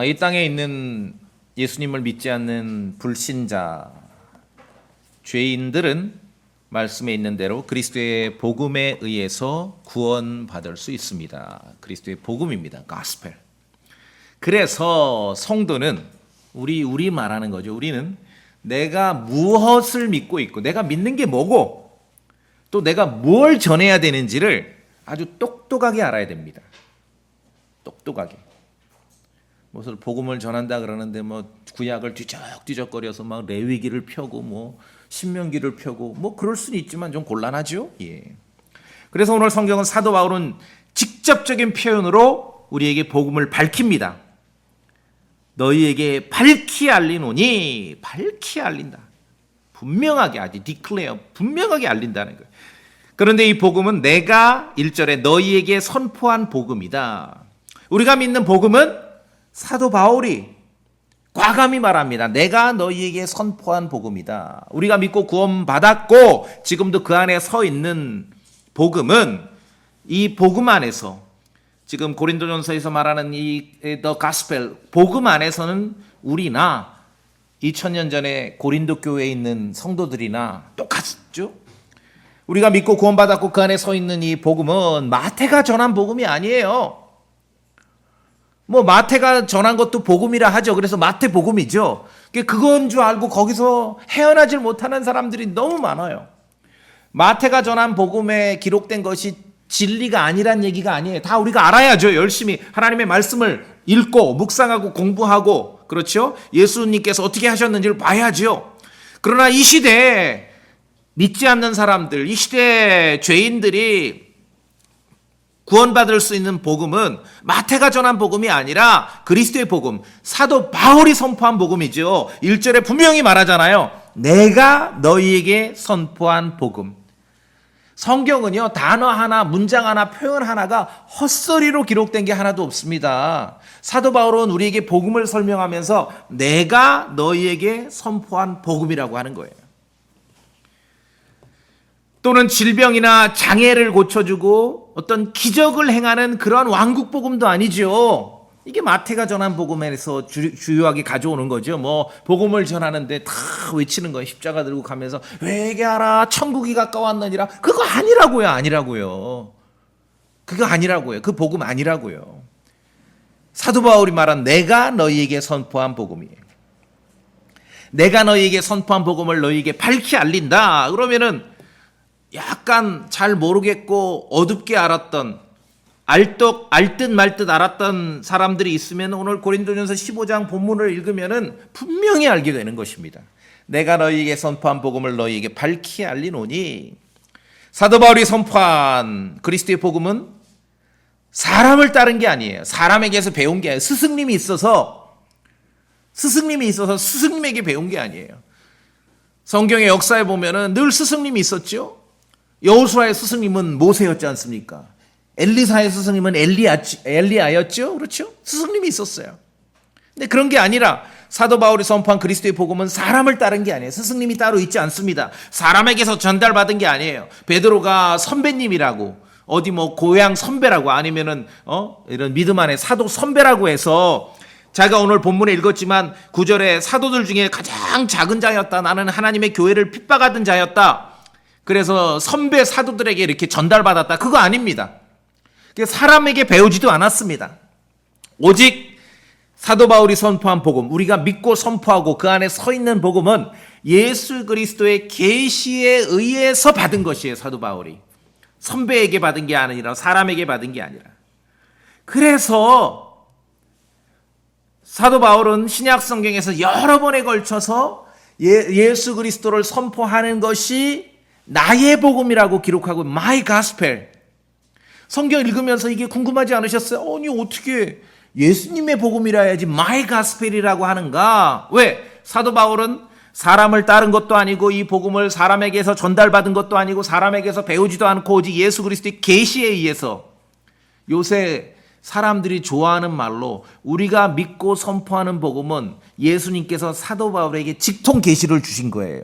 이 땅에 있는 예수님을 믿지 않는 불신자, 죄인들은 말씀에 있는 대로 그리스도의 복음에 의해서 구원받을 수 있습니다. 그리스도의 복음입니다. 가스펠. 그래서 성도는 우리 말하는 거죠. 우리는 내가 무엇을 믿고 있고 내가 믿는 게 뭐고 또 내가 뭘 전해야 되는지를 아주 똑똑하게 알아야 됩니다. 똑똑하게. 무슨 복음을 전한다 그러는데 뭐 구약을 뒤적뒤적거려서 막 레위기를 펴고 뭐 신명기를 펴고 뭐 그럴 수는 있지만 좀 곤란하죠. 예. 그래서 오늘 성경은 사도 바울은 직접적인 표현으로 우리에게 복음을 밝힙니다. 너희에게 밝히 알리노니, 밝히 알린다. 분명하게 아주 declare, 분명하게 알린다는 거예요. 그런데 이 복음은 내가 1절에 너희에게 선포한 복음이다. 우리가 믿는 복음은 사도 바울이 과감히 말합니다. 내가 너희에게 선포한 복음이다. 우리가 믿고 구원받았고 지금도 그 안에 서 있는 복음은 이 복음 안에서 지금 고린도전서에서 말하는 이 the gospel 복음 안에서는 우리나 2000년 전에 고린도 교회에 있는 성도들이나 똑같죠. 우리가 믿고 구원받았고 그 안에 서 있는 이 복음은 마태가 전한 복음이 아니에요. 뭐 마태가 전한 것도 복음이라 하죠. 그래서 마태 복음이죠. 그건 줄 알고 거기서 헤어나질 못하는 사람들이 너무 많아요. 마태가 전한 복음에 기록된 것이 진리가 아니란 얘기가 아니에요. 다 우리가 알아야죠. 열심히 하나님의 말씀을 읽고 묵상하고 공부하고 그렇죠. 예수님께서 어떻게 하셨는지를 봐야죠. 그러나 이 시대에 믿지 않는 사람들, 이 시대의 죄인들이 구원받을 수 있는 복음은 마태가 전한 복음이 아니라 그리스도의 복음, 사도 바울이 선포한 복음이죠. 1절에 분명히 말하잖아요. 내가 너희에게 선포한 복음. 성경은요, 단어 하나, 문장 하나, 표현 하나가 헛소리로 기록된 게 하나도 없습니다. 사도 바울은 우리에게 복음을 설명하면서 내가 너희에게 선포한 복음이라고 하는 거예요. 또는 질병이나 장애를 고쳐주고 어떤 기적을 행하는 그런 왕국 복음도 아니죠. 이게 마태가 전한 복음에서 주요하게 가져오는 거죠. 뭐 복음을 전하는데 다 외치는 거예요. 십자가 들고 가면서 회개하라 천국이 가까웠느니라. 그거 아니라고요. 그거 아니라고요. 그 복음 아니라고요. 사도 바울이 말한 내가 너희에게 선포한 복음이에요. 내가 너희에게 선포한 복음을 너희에게 밝히 알린다. 그러면은 약간 잘 모르겠고 어둡게 알았던 알듯 말듯 알았던 사람들이 있으면 오늘 고린도전서 15장 본문을 읽으면은 분명히 알게 되는 것입니다. 내가 너희에게 선포한 복음을 너희에게 밝히 알리노니. 사도 바울이 선포한 그리스도의 복음은 사람을 따른 게 아니에요. 사람에게서 배운 게 아니에요. 스승님이 있어서 스승님에게 배운 게 아니에요. 성경의 역사에 보면은 늘 스승님이 있었죠. 여호수아의 스승님은 모세였지 않습니까? 엘리사의 스승님은 엘리야였죠? 그렇죠? 스승님이 있었어요. 근데 그런 게 아니라 사도 바울이 선포한 그리스도의 복음은 사람을 따른 게 아니에요. 스승님이 따로 있지 않습니다. 사람에게서 전달받은 게 아니에요. 베드로가 선배님이라고 어디 뭐 고향 선배라고 아니면은 이런 믿음 안에 사도 선배라고 해서 자기가 오늘 본문에 읽었지만 9절에 사도들 중에 가장 작은 자였다. 나는 하나님의 교회를 핍박하던 자였다. 그래서 선배 사도들에게 이렇게 전달받았다. 그거 아닙니다. 사람에게 배우지도 않았습니다. 오직 사도 바울이 선포한 복음, 우리가 믿고 선포하고 그 안에 서 있는 복음은 예수 그리스도의 계시에 의해서 받은 것이에요. 사도 바울이. 선배에게 받은 게 아니라 사람에게 받은 게 아니라. 그래서 사도 바울은 신약 성경에서 여러 번에 걸쳐서 예수 그리스도를 선포하는 것이 나의 복음이라고 기록하고 my gospel. 성경 읽으면서 이게 궁금하지 않으셨어요? 아니 어떻게 예수님의 복음이라 해야지 my gospel이라고 하는가? 왜? 사도 바울은 사람을 따른 것도 아니고 이 복음을 사람에게서 전달받은 것도 아니고 사람에게서 배우지도 않고 오직 예수 그리스도의 계시에 의해서 요새 사람들이 좋아하는 말로 우리가 믿고 선포하는 복음은 예수님께서 사도 바울에게 직통 계시를 주신 거예요.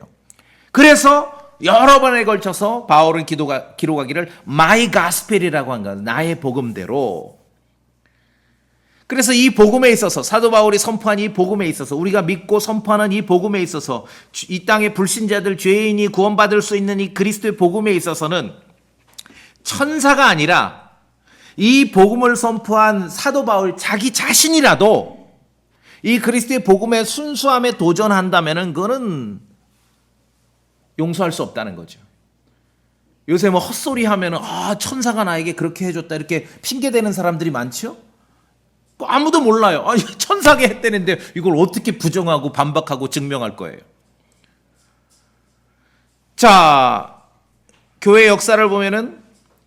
그래서 여러 번에 걸쳐서 바울은 기록하기를 my gospel이라고 한 거예요. 나의 복음대로. 그래서 이 복음에 있어서, 사도 바울이 선포한 이 복음에 있어서, 우리가 믿고 선포하는 이 복음에 있어서, 이 땅의 불신자들, 죄인이 구원받을 수 있는 이 그리스도의 복음에 있어서는 천사가 아니라 이 복음을 선포한 사도 바울 자기 자신이라도 이 그리스도의 복음의 순수함에 도전한다면은 그거는 용서할 수 없다는 거죠. 요새 뭐 헛소리 하면은 천사가 나에게 그렇게 해줬다 이렇게 핑계대는 사람들이 많죠. 아무도 몰라요. 천사가 했다는데 이걸 어떻게 부정하고 반박하고 증명할 거예요. 자, 교회 역사를 보면은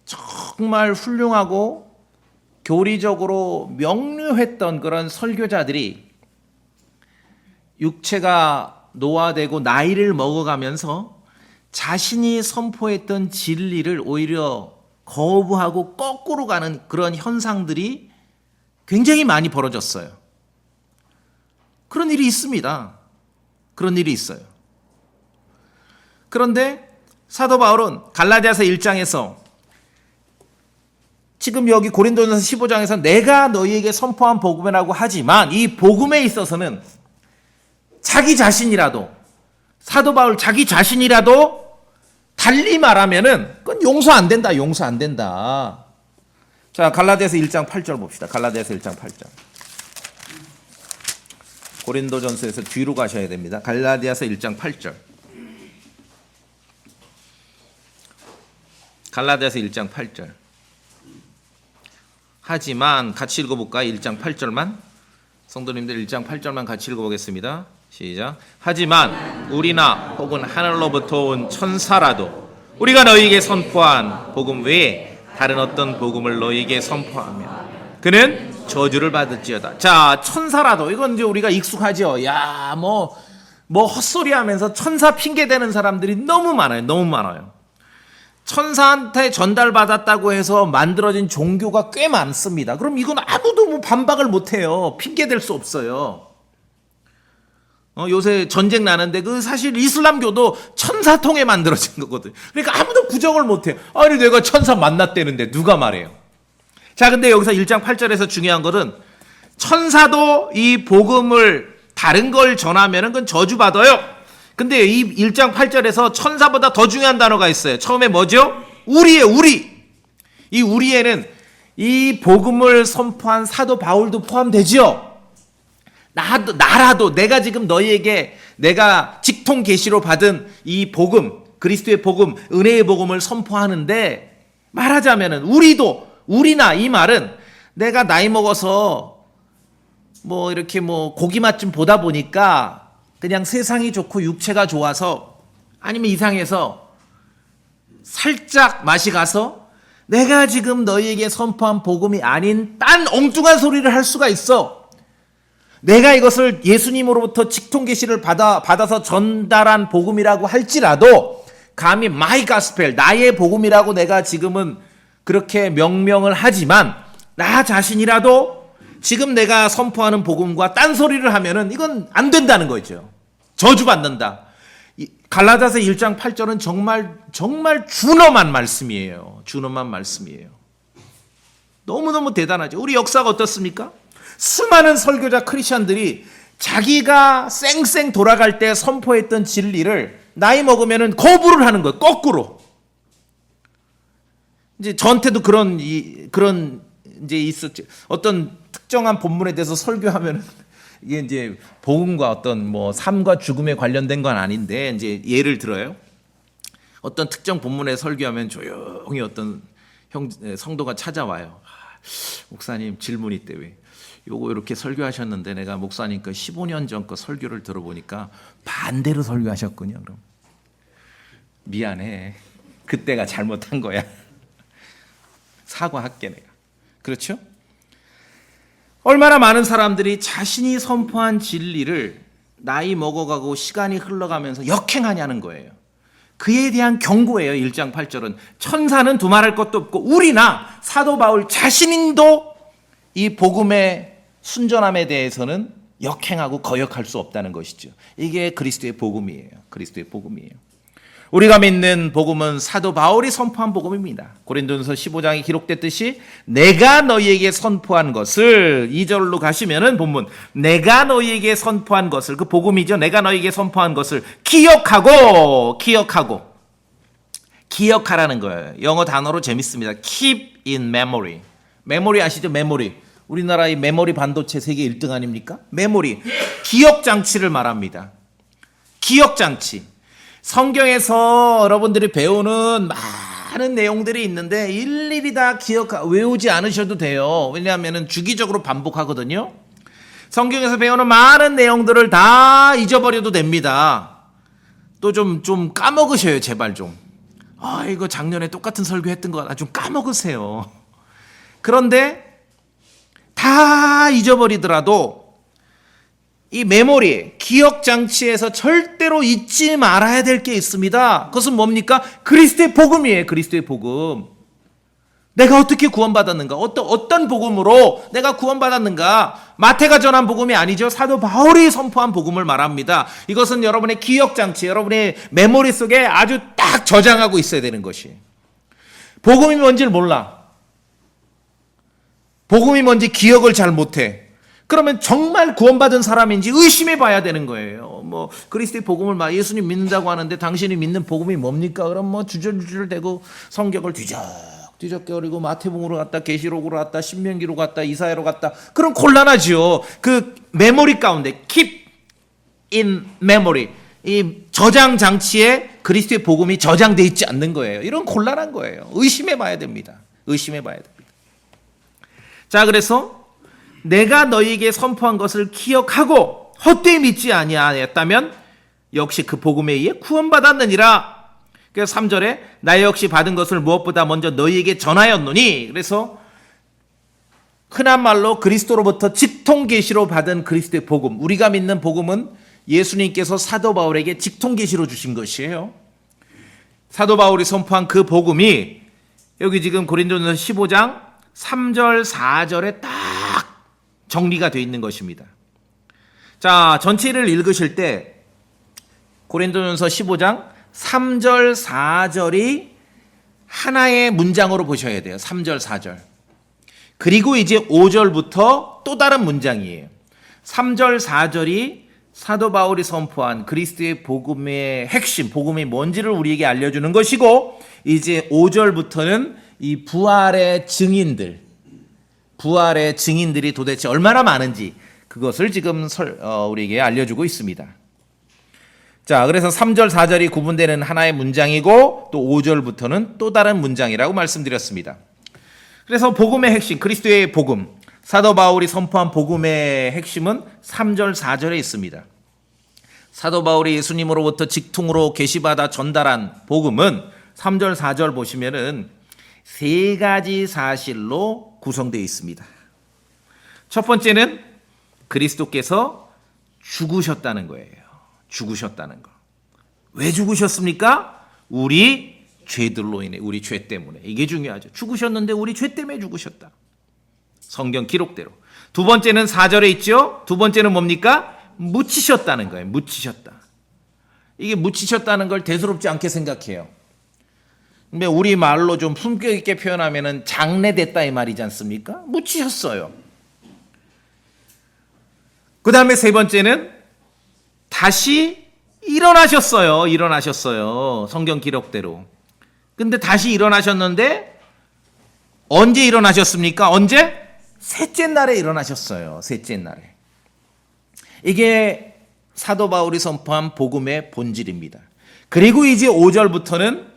정말 훌륭하고 교리적으로 명료했던 그런 설교자들이 육체가 노화되고 나이를 먹어가면서 자신이 선포했던 진리를 오히려 거부하고 거꾸로 가는 그런 현상들이 굉장히 많이 벌어졌어요. 그런 일이 있습니다. 그런 일이 있어요. 그런데 사도 바울은 갈라디아서 1장에서 지금 여기 고린도전서 15장에서 내가 너희에게 선포한 복음이라고 하지만 이 복음에 있어서는 자기 자신이라도, 사도 바울 자기 자신이라도 달리 말하면은 그건 용서 안 된다. 용서 안 된다. 자, 갈라디아서 1장 8절 봅시다. 갈라디아서 1장 8절. 고린도전서에서 뒤로 가셔야 됩니다. 갈라디아서 1장 8절. 갈라디아서 1장 8절. 하지만 같이 읽어볼까요? 1장 8절만. 성도님들 1장 8절만 같이 읽어보겠습니다. 시작. 하지만 우리나 혹은 하늘로부터 온 천사라도 우리가 너희에게 선포한 복음 외에 다른 어떤 복음을 너희에게 선포하면 그는 저주를 받을지어다. 자, 천사라도, 이건 이제 우리가 익숙하죠. 야, 뭐 헛소리 하면서 천사 핑계대는 사람들이 너무 많아요. 너무 많아요. 천사한테 전달받았다고 해서 만들어진 종교가 꽤 많습니다. 그럼 이건 아무도 뭐 반박을 못해요. 핑계댈 수 없어요. 요새 전쟁 나는데 그 사실 이슬람교도 천사 통해 만들어진 거거든. 그러니까 아무도 부정을 못해. 아니 내가 천사 만났다는데 누가 말해요. 자, 근데 여기서 1장 8절에서 중요한 것은 천사도 이 복음을 다른 걸 전하면은 그건 저주받아요. 근데 이 1장 8절에서 천사보다 더 중요한 단어가 있어요. 처음에 뭐죠? 우리예요. 우리. 이 우리에는 이 복음을 선포한 사도 바울도 포함되죠. 나라도 내가 지금 너희에게 내가 직통 계시로 받은 이 복음, 그리스도의 복음, 은혜의 복음을 선포하는데 말하자면은 우리나 이 말은 내가 나이 먹어서 뭐 이렇게 뭐 고기 맛 좀 보다 보니까 그냥 세상이 좋고 육체가 좋아서 아니면 이상해서 살짝 맛이 가서 내가 지금 너희에게 선포한 복음이 아닌 딴 엉뚱한 소리를 할 수가 있어. 내가 이것을 예수님으로부터 직통 계시를 받아서 전달한 복음이라고 할지라도 감히 my gospel, 나의 복음이라고 내가 지금은 그렇게 명명을 하지만 나 자신이라도 지금 내가 선포하는 복음과 딴소리를 하면은 이건 안 된다는 거죠. 저주받는다. 갈라디아서 1장 8절은 정말 준엄한 말씀이에요. 준엄한 말씀이에요. 너무너무 대단하죠. 우리 역사가 어떻습니까? 수많은 설교자 크리스천들이 자기가 쌩쌩 돌아갈 때 선포했던 진리를 나이 먹으면은 거부를 하는 거예요. 거꾸로. 이제 저한테도 그런 이제 있었죠. 어떤 특정한 본문에 대해서 설교하면은 이게 이제 복음과 어떤 뭐 삶과 죽음에 관련된 건 아닌데 이제 예를 들어요. 어떤 특정 본문에 설교하면 조용히 어떤 성도가 찾아와요. 목사님 질문 있대 왜? 요거 이렇게 설교하셨는데 내가 목사님 거 15년 전 거 설교를 들어보니까 반대로 설교하셨군요. 그럼 미안해. 그때가 잘못한 거야. 사과할게 내가. 그렇죠? 얼마나 많은 사람들이 자신이 선포한 진리를 나이 먹어가고 시간이 흘러가면서 역행하냐는 거예요. 그에 대한 경고예요. 1장 8절은. 천사는 두말할 것도 없고 우리나 사도 바울 자신도 이 복음의 순전함에 대해서는 역행하고 거역할 수 없다는 것이죠. 이게 그리스도의 복음이에요. 그리스도의 복음이에요. 우리가 믿는 복음은 사도 바울이 선포한 복음입니다. 고린도전서 15장에 기록됐듯이 내가 너희에게 선포한 것을 2절로 가시면은 본문 내가 너희에게 선포한 것을 그 복음이죠. 내가 너희에게 선포한 것을 기억하라는 거예요. 영어 단어로 재밌습니다. Keep in memory. 메모리 아시죠? 메모리. 우리나라의 메모리 반도체 세계 1등 아닙니까? 메모리. 기억 장치를 말합니다. 기억 장치. 성경에서 여러분들이 배우는 많은 내용들이 있는데 일일이 다 외우지 않으셔도 돼요. 왜냐하면 주기적으로 반복하거든요. 성경에서 배우는 많은 내용들을 다 잊어버려도 됩니다. 또 좀 까먹으셔요. 제발 좀. 이거 작년에 똑같은 설교했던 거 좀 까먹으세요. 그런데 다 잊어버리더라도 이 메모리, 기억 장치에서 절대로 잊지 말아야 될 게 있습니다. 그것은 뭡니까? 그리스도의 복음이에요. 그리스도의 복음. 내가 어떻게 구원받았는가? 어떤 복음으로 내가 구원받았는가? 마태가 전한 복음이 아니죠. 사도 바울이 선포한 복음을 말합니다. 이것은 여러분의 기억 장치, 여러분의 메모리 속에 아주 딱 저장하고 있어야 되는 것이. 복음이 뭔지를 몰라. 복음이 뭔지 기억을 잘 못해. 그러면 정말 구원받은 사람인지 의심해 봐야 되는 거예요. 그리스도의 복음을 예수님 믿는다고 하는데 당신이 믿는 복음이 뭡니까? 그럼 주저주저 대고 성경을 뒤적거리고 마태복음으로 갔다, 계시록으로 갔다, 신명기로 갔다, 이사야로 갔다. 그럼 곤란하지요. 그 메모리 가운데 keep in memory. 이 저장 장치에 그리스도의 복음이 저장돼 있지 않는 거예요. 이런 곤란한 거예요. 의심해 봐야 됩니다. 자, 그래서 내가 너희에게 선포한 것을 기억하고 헛되이 믿지 아니하였다면 역시 그 복음에 의해 구원받았느니라. 그래서 3절에 나 역시 받은 것을 무엇보다 먼저 너희에게 전하였노니. 그래서 흔한 말로 그리스도로부터 직통계시로 받은 그리스도의 복음. 우리가 믿는 복음은 예수님께서 사도 바울에게 직통계시로 주신 것이에요. 사도 바울이 선포한 그 복음이 여기 지금 고린도전서 15장 3절 4절에 딱 정리가 되어 있는 것입니다. 자, 전체를 읽으실 때 고린도전서 15장 3절 4절이 하나의 문장으로 보셔야 돼요. 3절 4절. 그리고 이제 5절부터 또 다른 문장이에요. 3절 4절이 사도 바울이 선포한 그리스도의 복음의 핵심, 복음이 뭔지를 우리에게 알려주는 것이고, 이제 5절부터는 이 부활의 증인들이 도대체 얼마나 많은지 그것을 지금 우리에게 알려주고 있습니다. 자, 그래서 3절 4절이 구분되는 하나의 문장이고 또 5절부터는 또 다른 문장이라고 말씀드렸습니다. 그래서 복음의 핵심, 그리스도의 복음, 사도 바울이 선포한 복음의 핵심은 3절 4절에 있습니다. 사도 바울이 예수님으로부터 직통으로 계시받아 전달한 복음은 3절 4절 보시면은 세 가지 사실로 구성되어 있습니다. 첫 번째는 그리스도께서 죽으셨다는 거예요. 죽으셨다는 거. 왜 죽으셨습니까? 우리 죄들로 인해, 우리 죄 때문에. 이게 중요하죠. 죽으셨는데 우리 죄 때문에 죽으셨다. 성경 기록대로. 두 번째는 4절에 있죠. 두 번째는 뭡니까? 묻히셨다는 거예요. 묻히셨다. 이게 묻히셨다는 걸 대수롭지 않게 생각해요. 근데 우리 말로 좀 품격 있게 표현하면은 장례됐다 이 말이지 않습니까? 묻히셨어요. 그 다음에 세 번째는 다시 일어나셨어요. 성경 기록대로. 근데 다시 일어나셨는데 언제 일어나셨습니까? 언제? 셋째 날에 일어나셨어요. 셋째 날에. 이게 사도 바울이 선포한 복음의 본질입니다. 그리고 이제 5절부터는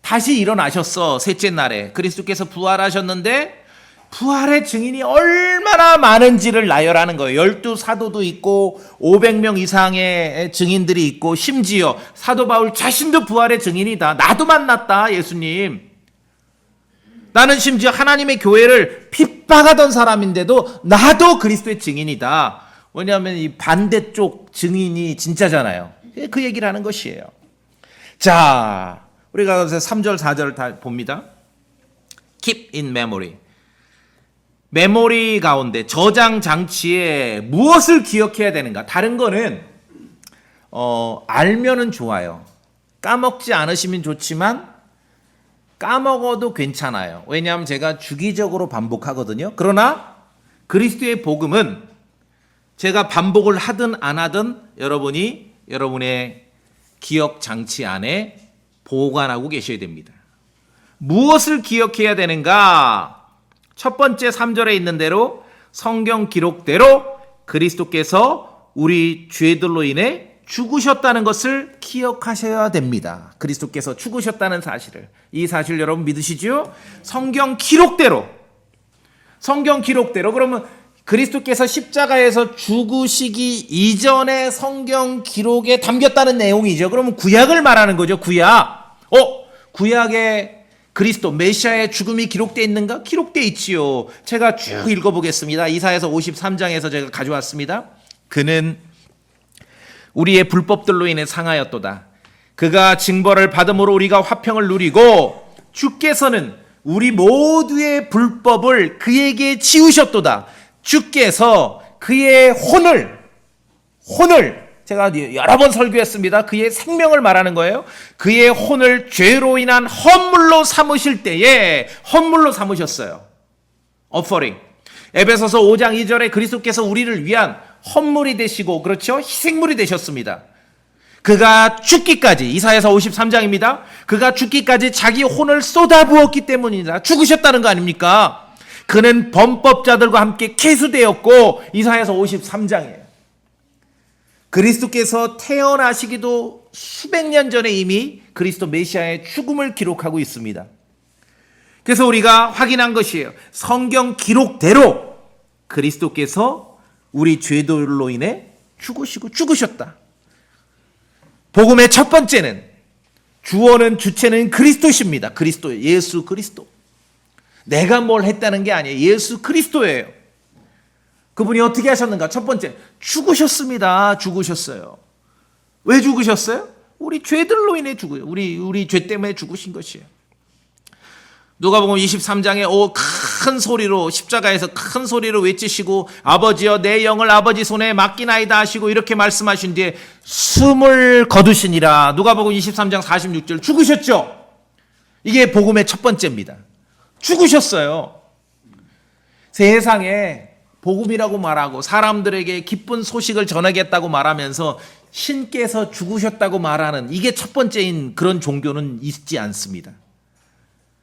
다시 일어나셨어. 셋째 날에. 그리스도께서 부활하셨는데 부활의 증인이 얼마나 많은지를 나열하는 거예요. 12사도도 있고 500명 이상의 증인들이 있고 심지어 사도 바울 자신도 부활의 증인이다. 나도 만났다. 예수님. 나는 심지어 하나님의 교회를 핍박하던 사람인데도 나도 그리스도의 증인이다. 왜냐하면 이 반대쪽 증인이 진짜잖아요. 그 얘기를 하는 것이에요. 자, 우리가 3절 4절을 다 봅니다. Keep in memory. 메모리 가운데 저장 장치에 무엇을 기억해야 되는가? 다른 거는 알면은 좋아요. 까먹지 않으시면 좋지만 까먹어도 괜찮아요. 왜냐하면 제가 주기적으로 반복하거든요. 그러나 그리스도의 복음은 제가 반복을 하든 안 하든 여러분이 여러분의 기억 장치 안에 보관하고 계셔야 됩니다. 무엇을 기억해야 되는가? 첫 번째 3절에 있는 대로 성경 기록대로 그리스도께서 우리 죄들로 인해 죽으셨다는 것을 기억하셔야 됩니다. 그리스도께서 죽으셨다는 사실을. 이 사실 여러분 믿으시죠? 성경 기록대로. 그러면 그리스도께서 십자가에서 죽으시기 이전에 성경 기록에 담겼다는 내용이죠. 그러면 구약을 말하는 거죠. 구약에 그리스도 메시아의 죽음이 기록되어 있는가? 기록되어 있지요. 제가 쭉 읽어보겠습니다. 이사야서 53장에서 제가 가져왔습니다. 그는 우리의 불법들로 인해 상하였도다. 그가 징벌을 받음으로 우리가 화평을 누리고 주께서는 우리 모두의 불법을 그에게 지우셨도다. 주께서 그의 혼을 제가 여러 번 설교했습니다. 그의 생명을 말하는 거예요. 그의 혼을 죄로 인한 헌물로 삼으실 때에 헌물로 삼으셨어요. offering. 에베소서 5장 2절에 그리스도께서 우리를 위한 헌물이 되시고 그렇죠? 희생물이 되셨습니다. 그가 죽기까지 이사야서 53장입니다. 그가 죽기까지 자기 혼을 쏟아부었기 때문이다. 죽으셨다는 거 아닙니까? 그는 범법자들과 함께 계수되었고 이사야서 53장이에요. 그리스도께서 태어나시기도 수백 년 전에 이미 그리스도 메시아의 죽음을 기록하고 있습니다. 그래서 우리가 확인한 것이에요. 성경 기록대로 그리스도께서 우리 죄들로 인해 죽으시고 죽으셨다. 복음의 첫 번째는 주어는 주체는 그리스도십니다. 그리스도, 예수 그리스도. 내가 뭘 했다는 게 아니에요. 예수 그리스도예요. 그분이 어떻게 하셨는가? 첫 번째, 죽으셨습니다. 죽으셨어요. 왜 죽으셨어요? 우리 죄들로 인해 죽어요. 우리 죄 때문에 죽으신 것이에요. 누가복음 23장에 큰 소리로 십자가에서 큰 소리로 외치시고 아버지여 내 영을 아버지 손에 맡기나이다 하시고 이렇게 말씀하신 뒤에 숨을 거두시니라. 누가복음 23장 46절 죽으셨죠? 이게 복음의 첫 번째입니다. 죽으셨어요. 세상에 복음이라고 말하고 사람들에게 기쁜 소식을 전하겠다고 말하면서 신께서 죽으셨다고 말하는 이게 첫 번째인 그런 종교는 있지 않습니다.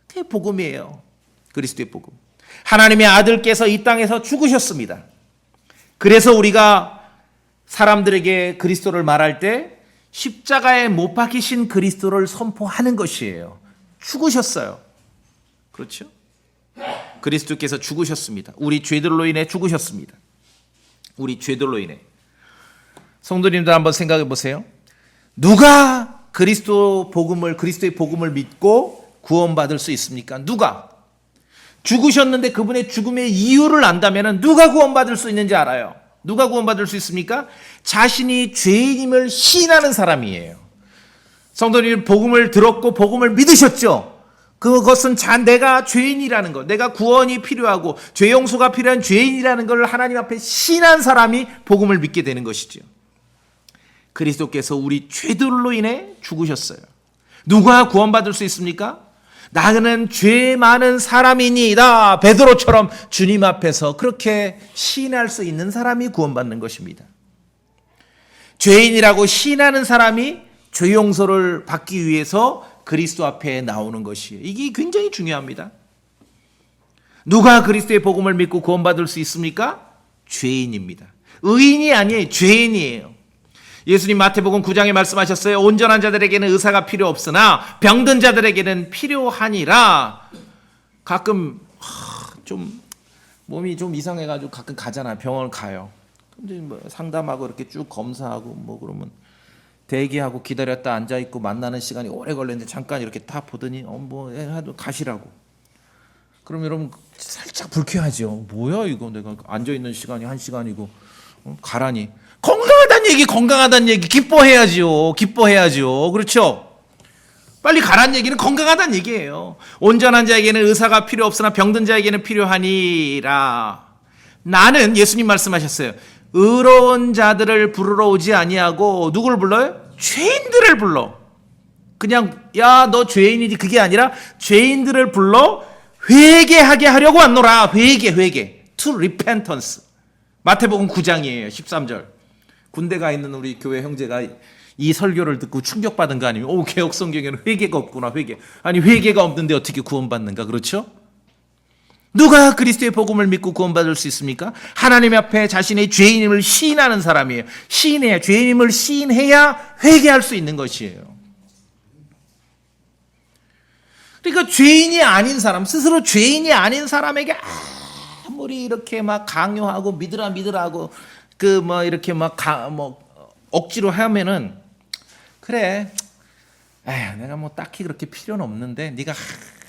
그게 복음이에요. 그리스도의 복음. 하나님의 아들께서 이 땅에서 죽으셨습니다. 그래서 우리가 사람들에게 그리스도를 말할 때 십자가에 못 박히신 그리스도를 선포하는 것이에요. 죽으셨어요. 그렇죠? 그리스도께서 죽으셨습니다. 우리 죄들로 인해 죽으셨습니다. 우리 죄들로 인해. 성도님들 한번 생각해 보세요. 누가 그리스도의 복음을 믿고 구원받을 수 있습니까? 누가? 죽으셨는데 그분의 죽음의 이유를 안다면 누가 구원받을 수 있는지 알아요. 누가 구원받을 수 있습니까? 자신이 죄인임을 시인하는 사람이에요. 성도님 복음을 들었고 복음을 믿으셨죠? 그것은 내가 죄인이라는 것, 내가 구원이 필요하고 죄 용서가 필요한 죄인이라는 걸 하나님 앞에 시인한 사람이 복음을 믿게 되는 것이죠. 그리스도께서 우리 죄들로 인해 죽으셨어요. 누가 구원받을 수 있습니까? 나는 죄 많은 사람이니이다. 베드로처럼 주님 앞에서 그렇게 시인할 수 있는 사람이 구원받는 것입니다. 죄인이라고 시인하는 사람이 죄 용서를 받기 위해서 그리스도 앞에 나오는 것이에요. 이게 굉장히 중요합니다. 누가 그리스도의 복음을 믿고 구원받을 수 있습니까? 죄인입니다. 의인이 아니에요. 죄인이에요. 예수님 마태복음 9장에 말씀하셨어요. 온전한 자들에게는 의사가 필요 없으나 병든 자들에게는 필요하니라. 가끔 좀 몸이 좀 이상해가지고 가끔 가잖아요. 병원을 가요. 근데 뭐 상담하고 이렇게 쭉 검사하고 뭐 그러면 대기하고 기다렸다 앉아있고 만나는 시간이 오래 걸렸는데 잠깐 이렇게 다 보더니 하도 가시라고. 그럼 여러분 살짝 불쾌하죠. 뭐야 이거 내가 앉아있는 시간이 1시간이고 가라니. 건강하다는 얘기 기뻐해야죠. 그렇죠? 빨리 가라는 얘기는 건강하다는 얘기예요. 온전한 자에게는 의사가 필요 없으나 병든 자에게는 필요하니라. 나는 예수님 말씀하셨어요. 의로운 자들을 부르러 오지 아니하고 누구를 불러요? 죄인들을 불러. 그냥 야 너 죄인이지 그게 아니라 죄인들을 불러 회개하게 하려고 왔노라. 회개. To repentance. 마태복음 9장이에요. 13절. 군대 가 있는 우리 교회 형제가 이 설교를 듣고 충격받은 거 아니면 개역 성경에는 회개가 없구나. 회개. 아니 회개가 없는데 어떻게 구원받는가. 그렇죠? 누가 그리스도의 복음을 믿고 구원받을 수 있습니까? 하나님 앞에 자신의 죄인임을 시인하는 사람이에요. 시인해야, 죄인임을 시인해야 회개할 수 있는 것이에요. 그러니까 죄인이 아닌 사람, 스스로 죄인이 아닌 사람에게 아무리 이렇게 막 강요하고 믿으라고 이렇게 억지로 하면은 그래. 내가 뭐 딱히 그렇게 필요는 없는데 네가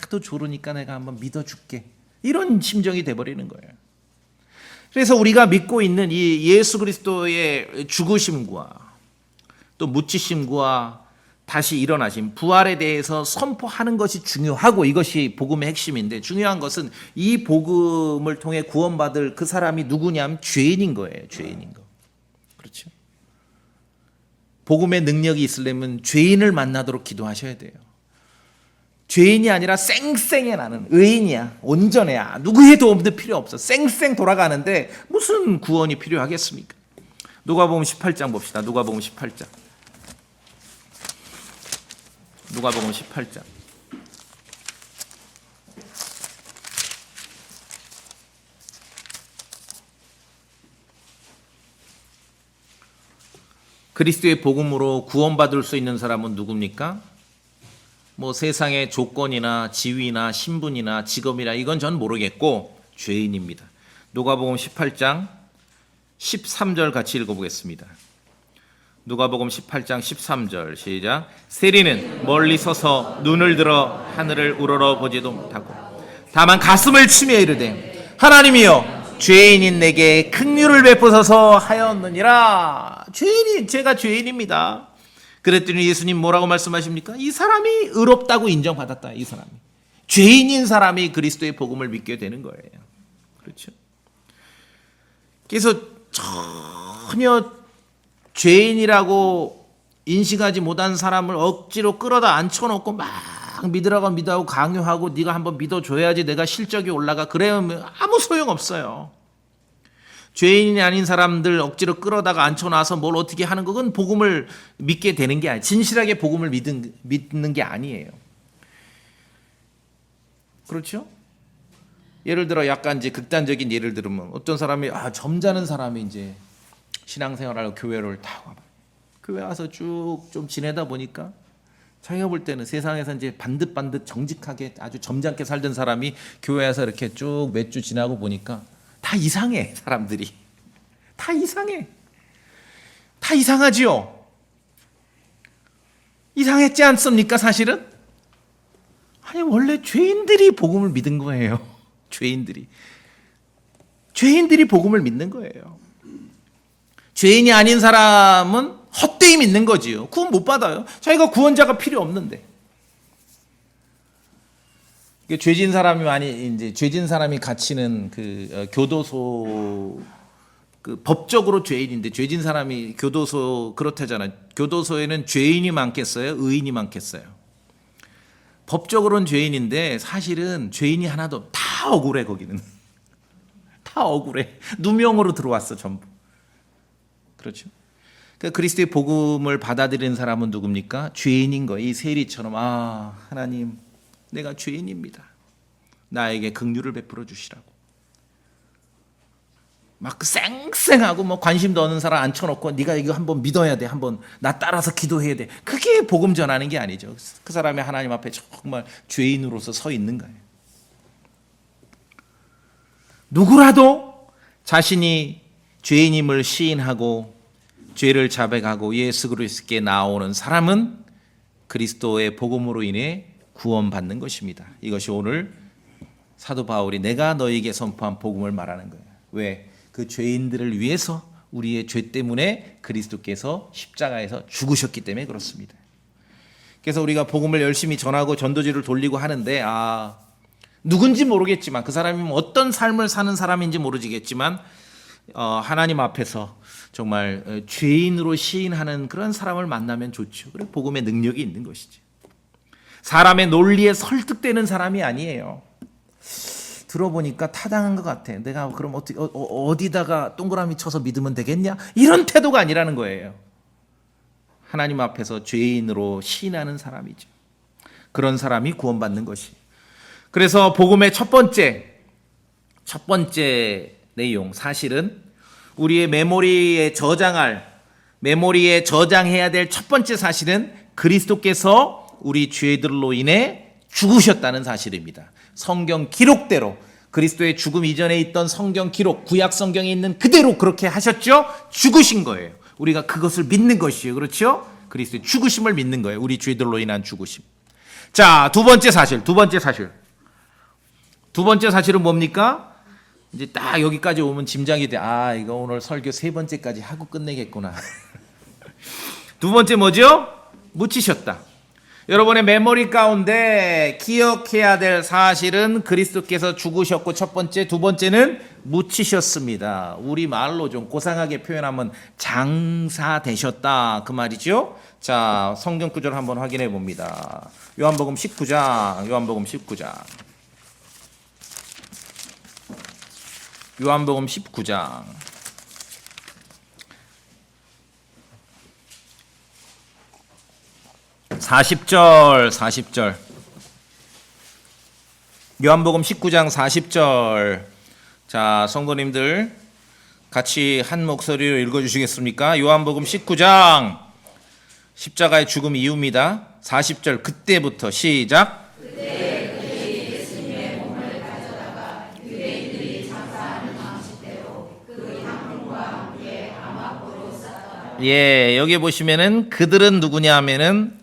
하도 조르니까 내가 한번 믿어줄게. 이런 심정이 돼버리는 거예요. 그래서 우리가 믿고 있는 이 예수 그리스도의 죽으심과 또 묻히심과 다시 일어나심, 부활에 대해서 선포하는 것이 중요하고 이것이 복음의 핵심인데 중요한 것은 이 복음을 통해 구원받을 그 사람이 누구냐면 죄인인 거예요. 죄인인 거. 그렇죠? 복음의 능력이 있으려면 죄인을 만나도록 기도하셔야 돼요. 죄인이 아니라 쌩쌩해 나는 의인이야. 온전해. 누구의 도움도 필요 없어. 쌩쌩 돌아가는데 무슨 구원이 필요하겠습니까? 누가복음 18장 봅시다. 누가복음 18장. 누가복음 18장. 그리스도의 복음으로 구원받을 수 있는 사람은 누굽니까? 뭐 세상의 조건이나 지위나 신분이나 직업이나 이건 전 모르겠고 죄인입니다. 누가복음 18장 13절 같이 읽어보겠습니다. 누가복음 18장 13절 시작. 세리는 멀리 서서 눈을 들어 하늘을 우러러 보지도 못하고 다만 가슴을 치며 이르되 하나님이여 죄인인 내게 긍휼을 베푸소서 하였느니라. 제가 죄인입니다. 그랬더니 예수님 뭐라고 말씀하십니까? 이 사람이 의롭다고 인정받았다. 이 사람이 죄인인 사람이 그리스도의 복음을 믿게 되는 거예요. 그렇죠? 그래서 전혀 죄인이라고 인식하지 못한 사람을 억지로 끌어다 앉혀놓고 막 믿으라고 강요하고 네가 한번 믿어줘야지 내가 실적이 올라가. 그러면 아무 소용없어요. 죄인이 아닌 사람들 억지로 끌어다가 앉혀놔서 뭘 어떻게 하는 그건 복음을 믿게 되는 게 아니에요. 진실하게 복음을 믿는 게 아니에요. 그렇죠? 예를 들어 약간 이제 극단적인 예를 들면 어떤 사람이 점잖은 사람이 이제 신앙생활하고 교회를 다 와봐. 교회 와서 쭉 좀 지내다 보니까 자기가 볼 때는 세상에서 이제 반듯반듯 정직하게 아주 점잖게 살던 사람이 교회 와서 이렇게 쭉 몇 주 지나고 보니까 다 이상해. 사람들이 다 이상해. 다 이상하지요. 이상했지 않습니까? 사실은 아니 원래 죄인들이 복음을 믿은 거예요. 죄인들이 복음을 믿는 거예요. 죄인이 아닌 사람은 헛되이 믿는 거지요. 구원 못 받아요. 자기가 구원자가 필요 없는데. 죄진 사람이 갇히는 그 교도소 법적으로 죄인인데 죄진 사람이 교도소 그렇다잖아요. 교도소에는 죄인이 많겠어요? 의인이 많겠어요? 법적으로는 죄인인데 사실은 죄인이 하나도 다 억울해. 거기는 다 억울해. 누명으로 들어왔어 전부. 그렇죠? 그러니까 그리스도의 복음을 받아들이는 사람은 누굽니까? 죄인인 거예요. 이 세리처럼 하나님 내가 죄인입니다. 나에게 긍휼을 베풀어 주시라고. 막 쌩쌩하고 관심도 없는 사람 앉혀놓고 네가 이거 한번 믿어야 돼. 한번 나 따라서 기도해야 돼. 그게 복음 전하는 게 아니죠. 그 사람이 하나님 앞에 정말 죄인으로서 서 있는 거예요. 누구라도 자신이 죄인임을 시인하고 죄를 자백하고 예수 그리스도께 나오는 사람은 그리스도의 복음으로 인해 구원받는 것입니다. 이것이 오늘 사도 바울이 내가 너에게 선포한 복음을 말하는 거예요. 왜? 그 죄인들을 위해서 우리의 죄 때문에 그리스도께서 십자가에서 죽으셨기 때문에 그렇습니다. 그래서 우리가 복음을 열심히 전하고 전도지를 돌리고 하는데 누군지 모르겠지만 그 사람이 어떤 삶을 사는 사람인지 모르겠지만 하나님 앞에서 정말 죄인으로 시인하는 그런 사람을 만나면 좋죠. 그래 복음의 능력이 있는 것이죠. 사람의 논리에 설득되는 사람이 아니에요. 들어보니까 타당한 것 같아. 내가 그럼 어디다가 동그라미 쳐서 믿으면 되겠냐? 이런 태도가 아니라는 거예요. 하나님 앞에서 죄인으로 시인하는 사람이죠. 그런 사람이 구원받는 것이. 그래서 복음의 첫 번째 내용, 사실은 우리의 메모리에 저장해야 될 첫 번째 사실은 그리스도께서 우리 죄들로 인해 죽으셨다는 사실입니다. 성경 기록대로, 그리스도의 죽음 이전에 있던 성경 기록, 구약 성경에 있는 그대로 그렇게 하셨죠? 죽으신 거예요. 우리가 그것을 믿는 것이에요. 그렇죠? 그리스도의 죽으심을 믿는 거예요. 우리 죄들로 인한 죽으심. 자, 두 번째 사실은 뭡니까? 이제 딱 여기까지 오면 짐작이 돼. 아, 이거 오늘 설교 세 번째까지 하고 끝내겠구나. 두 번째 뭐죠? 묻히셨다. 여러분의 메모리 가운데 기억해야 될 사실은 그리스도께서 죽으셨고 첫 번째, 두 번째는 묻히셨습니다. 우리 말로 좀 고상하게 표현하면 장사되셨다 그 말이죠. 자, 성경 구절 한번 확인해 봅니다. 요한복음 19장. 요한복음 19장 40절. 요한복음 19장 40절. 자, 성도님들 같이 한 목소리로 읽어주시겠습니까? 요한복음 19장 십자가의 죽음 이유입니다. 40절 그때부터 시작. 예, 여기 보시면은 그들은 누구냐 하면은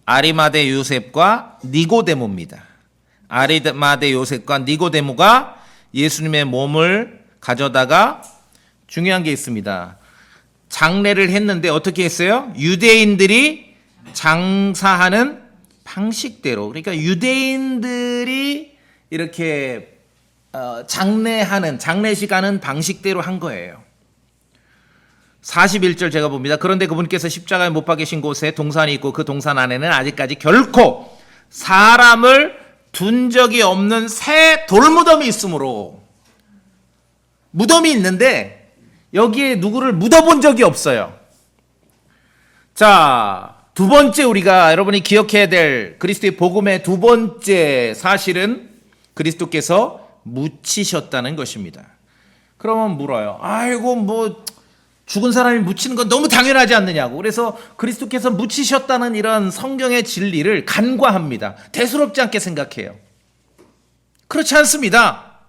아리마대 요셉과 니고데모입니다. 아리마대 요셉과 니고데모가 예수님의 몸을 가져다가 중요한 게 있습니다. 장례를 했는데 어떻게 했어요? 유대인들이 장사하는 방식대로. 그러니까 유대인들이 이렇게 장례식 하는 방식대로 한 거예요. 41절 제가 봅니다. 그런데 그분께서 십자가에 못 박히신 곳에 동산이 있고 그 동산 안에는 아직까지 결코 사람을 둔 적이 없는 새 돌무덤이 있으므로, 무덤이 있는데 여기에 누구를 묻어본 적이 없어요. 자, 두 번째 우리가 여러분이 기억해야 될 그리스도의 복음의 두 번째 사실은 그리스도께서 묻히셨다는 것입니다. 그러면 물어요. 아이고 뭐 죽은 사람이 묻히는 건 너무 당연하지 않느냐고. 그래서 그리스도께서 묻히셨다는 이런 성경의 진리를 간과합니다. 대수롭지 않게 생각해요. 그렇지 않습니다.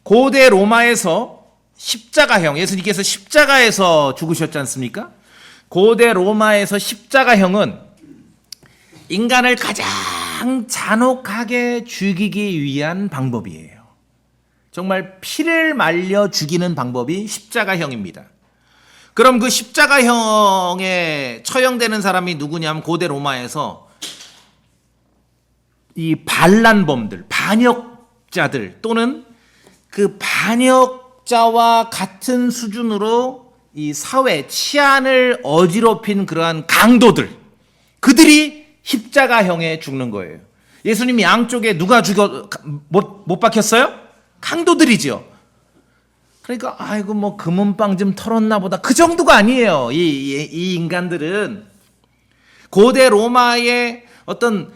고대 로마에서 십자가형, 예수님께서 십자가에서 죽으셨지 않습니까? 고대 로마에서 십자가형은 인간을 가장 잔혹하게 죽이기 위한 방법이에요. 정말 피를 말려 죽이는 방법이 십자가형입니다. 그럼 그 십자가형에 처형되는 사람이 누구냐면 고대 로마에서 이 반란범들, 반역자들 또는 그 반역자와 같은 수준으로 이 사회 치안을 어지럽힌 그러한 강도들, 그들이 십자가형에 죽는 거예요. 예수님이 양쪽에 누가 못 박혔어요? 강도들이죠. 그러니까 아이고 뭐 금은빵 좀 털었나 보다, 그 정도가 아니에요. 이 인간들은 고대 로마의 어떤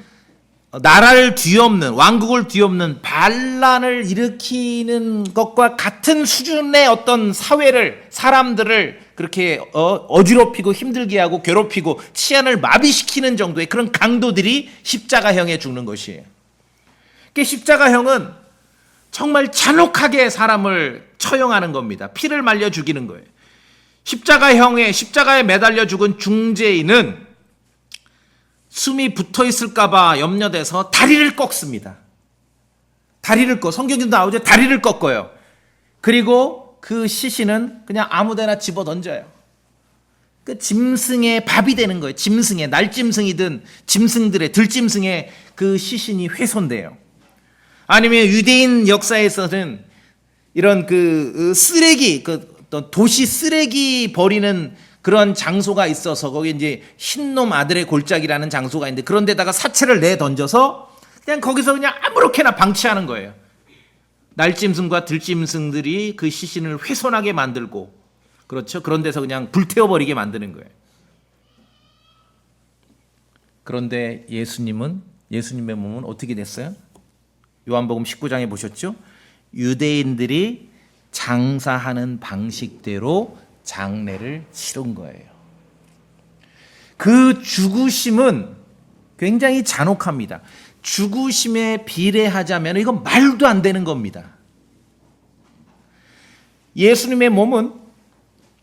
나라를 뒤엎는, 왕국을 뒤엎는 반란을 일으키는 것과 같은 수준의 어떤 사회를, 사람들을 그렇게 어지럽히고 힘들게 하고 괴롭히고 치안을 마비시키는 정도의 그런 강도들이 십자가형에 죽는 것이에요. 그러니까 십자가형은 정말 잔혹하게 사람을 처형하는 겁니다. 피를 말려 죽이는 거예요. 십자가에 매달려 죽은 중죄인은 숨이 붙어 있을까봐 염려돼서 다리를 꺾습니다. 성경에도 나오죠. 다리를 꺾어요. 그리고 그 시신은 그냥 아무데나 집어 던져요. 그 짐승의 밥이 되는 거예요. 짐승의, 날짐승이든 짐승들의, 들짐승의 그 시신이 훼손돼요. 아니면 유대인 역사에서는 이런 그 쓰레기, 그 어떤 도시 쓰레기 버리는 그런 장소가 있어서 거기 이제 흰놈 아들의 골짜기라는 장소가 있는데 그런 데다가 사체를 내 던져서 그냥 거기서 그냥 아무렇게나 방치하는 거예요. 날짐승과 들짐승들이 그 시신을 훼손하게 만들고, 그렇죠? 그런 데서 그냥 불태워버리게 만드는 거예요. 그런데 예수님의 몸은 어떻게 됐어요? 요한복음 19장에 보셨죠? 유대인들이 장사하는 방식대로 장례를 치른 거예요. 그 죽으심은 굉장히 잔혹합니다. 죽으심에 비례하자면 이건 말도 안 되는 겁니다. 예수님의 몸은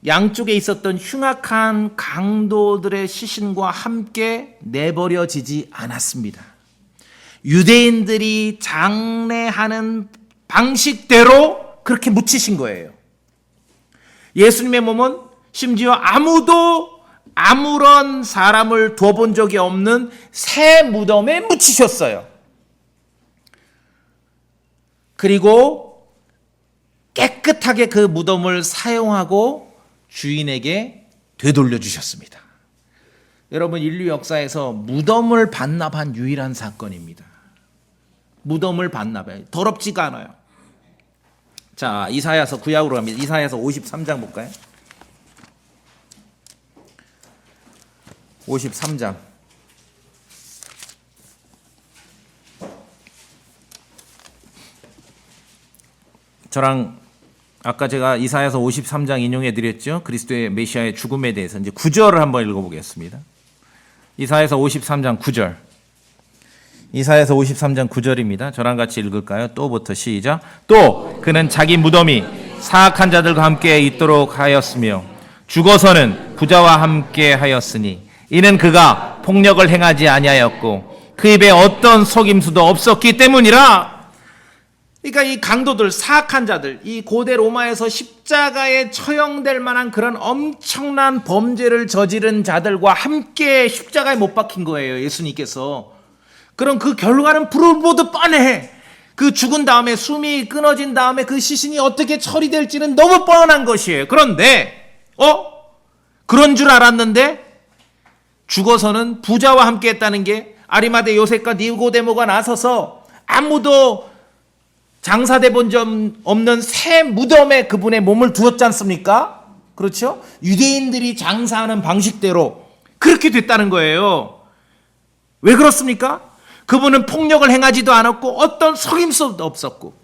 양쪽에 있었던 흉악한 강도들의 시신과 함께 내버려지지 않았습니다. 유대인들이 장례하는 방식대로 그렇게 묻히신 거예요. 예수님의 몸은 심지어 아무도 아무런 사람을 둬본 적이 없는 새 무덤에 묻히셨어요. 그리고 깨끗하게 그 무덤을 사용하고 주인에게 되돌려 주셨습니다. 여러분, 인류 역사에서 무덤을 반납한 유일한 사건입니다. 무덤을 반납해요. 더럽지가 않아요. 자, 이사야서 구약으로 갑니다. 이사야서 53장 볼까요? 53장. 저랑 아까 제가 이사야서 53장 인용해 드렸죠. 그리스도의 메시아의 죽음에 대해서 이제 9절을 한번 읽어보겠습니다. 이사야서 53장 9절. 이사야서 53장 9절입니다. 저랑 같이 읽을까요? 또부터 시작. 또 그는 자기 무덤이 사악한 자들과 함께 있도록 하였으며 죽어서는 부자와 함께 하였으니 이는 그가 폭력을 행하지 아니하였고 그 입에 어떤 속임수도 없었기 때문이라. 그러니까 이 강도들, 사악한 자들, 이 고대 로마에서 십자가에 처형될 만한 그런 엄청난 범죄를 저지른 자들과 함께 십자가에 못 박힌 거예요, 예수님께서. 그럼 그 결과는 불을 보듯 뻔해. 그 죽은 다음에, 숨이 끊어진 다음에 그 시신이 어떻게 처리될지는 너무 뻔한 것이에요. 그런데 그런 줄 알았는데 죽어서는 부자와 함께 했다는 게 아리마대 요셉과 니고데모가 나서서 아무도 장사돼 본 적 없는 새 무덤에 그분의 몸을 두었지 않습니까? 그렇죠? 유대인들이 장사하는 방식대로 그렇게 됐다는 거예요. 왜 그렇습니까? 그분은 폭력을 행하지도 않았고 어떤 속임수도 없었고,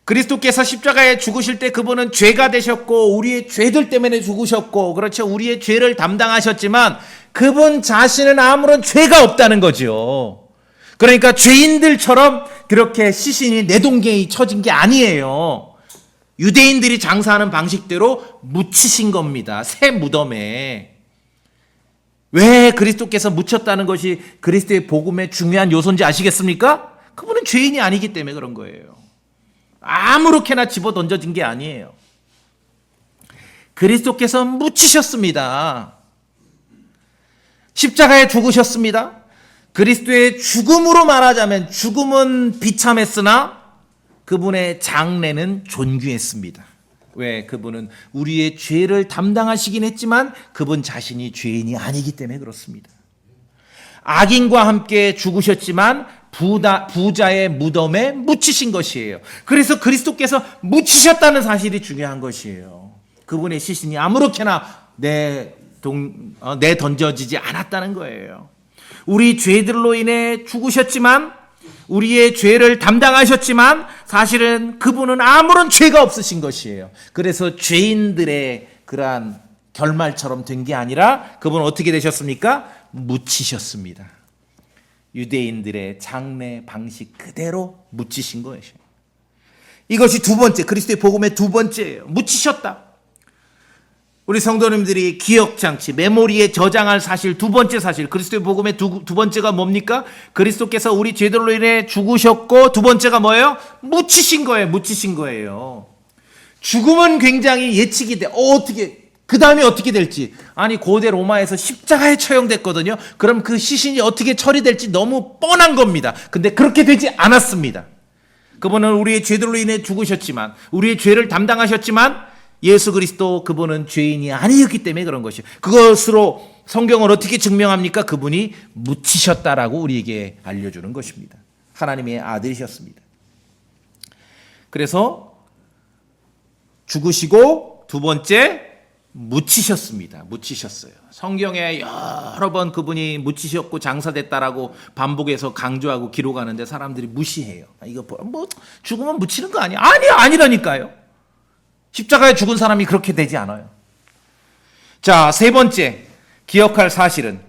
그리스도께서 십자가에 죽으실 때 그분은 죄가 되셨고 우리의 죄들 때문에 죽으셨고, 그렇죠? 우리의 죄를 담당하셨지만 그분 자신은 아무런 죄가 없다는 거죠. 그러니까 죄인들처럼 그렇게 시신이 내동댕이 쳐진 게 아니에요. 유대인들이 장사하는 방식대로 묻히신 겁니다. 새 무덤에. 왜 그리스도께서 묻혔다는 것이 그리스도의 복음의 중요한 요소인지 아시겠습니까? 그분은 죄인이 아니기 때문에 그런 거예요. 아무렇게나 집어 던져진 게 아니에요. 그리스도께서 묻히셨습니다. 십자가에 죽으셨습니다. 그리스도의 죽음으로 말하자면 죽음은 비참했으나 그분의 장례는 존귀했습니다. 왜? 그분은 우리의 죄를 담당하시긴 했지만 그분 자신이 죄인이 아니기 때문에 그렇습니다. 악인과 함께 죽으셨지만 부자의 무덤에 묻히신 것이에요. 그래서 그리스도께서 묻히셨다는 사실이 중요한 것이에요. 그분의 시신이 아무렇게나 내던져지지 않았다는 거예요. 우리 죄들로 인해 죽으셨지만, 우리의 죄를 담당하셨지만 사실은 그분은 아무런 죄가 없으신 것이에요. 그래서 죄인들의 그러한 결말처럼 된 게 아니라 그분은 어떻게 되셨습니까? 묻히셨습니다. 유대인들의 장례 방식 그대로 묻히신 거예요. 이것이 두 번째, 그리스도의 복음의 두 번째예요. 묻히셨다. 우리 성도님들이 기억장치, 메모리에 저장할 사실, 두 번째 사실, 그리스도의 복음의 두 번째가 뭡니까? 그리스도께서 우리 죄들로 인해 죽으셨고, 두 번째가 뭐예요? 묻히신 거예요. 묻히신 거예요. 죽음은 굉장히 예측이 돼. 어떻게, 그 다음에 어떻게 될지. 아니, 고대 로마에서 십자가에 처형됐거든요. 그럼 그 시신이 어떻게 처리될지 너무 뻔한 겁니다. 근데 그렇게 되지 않았습니다. 그분은 우리의 죄들로 인해 죽으셨지만, 우리의 죄를 담당하셨지만, 예수 그리스도 그분은 죄인이 아니었기 때문에 그런 것이에요. 그것으로 성경을 어떻게 증명합니까? 그분이 묻히셨다라고 우리에게 알려주는 것입니다. 하나님의 아들이셨습니다. 그래서 죽으시고 두 번째 묻히셨습니다. 묻히셨어요. 성경에 여러 번 그분이 묻히셨고 장사됐다라고 반복해서 강조하고 기록하는데 사람들이 무시해요. 이거 뭐 죽으면 묻히는 거 아니야? 아니라니까요. 십자가에 죽은 사람이 그렇게 되지 않아요. 자, 세 번째 기억할 사실은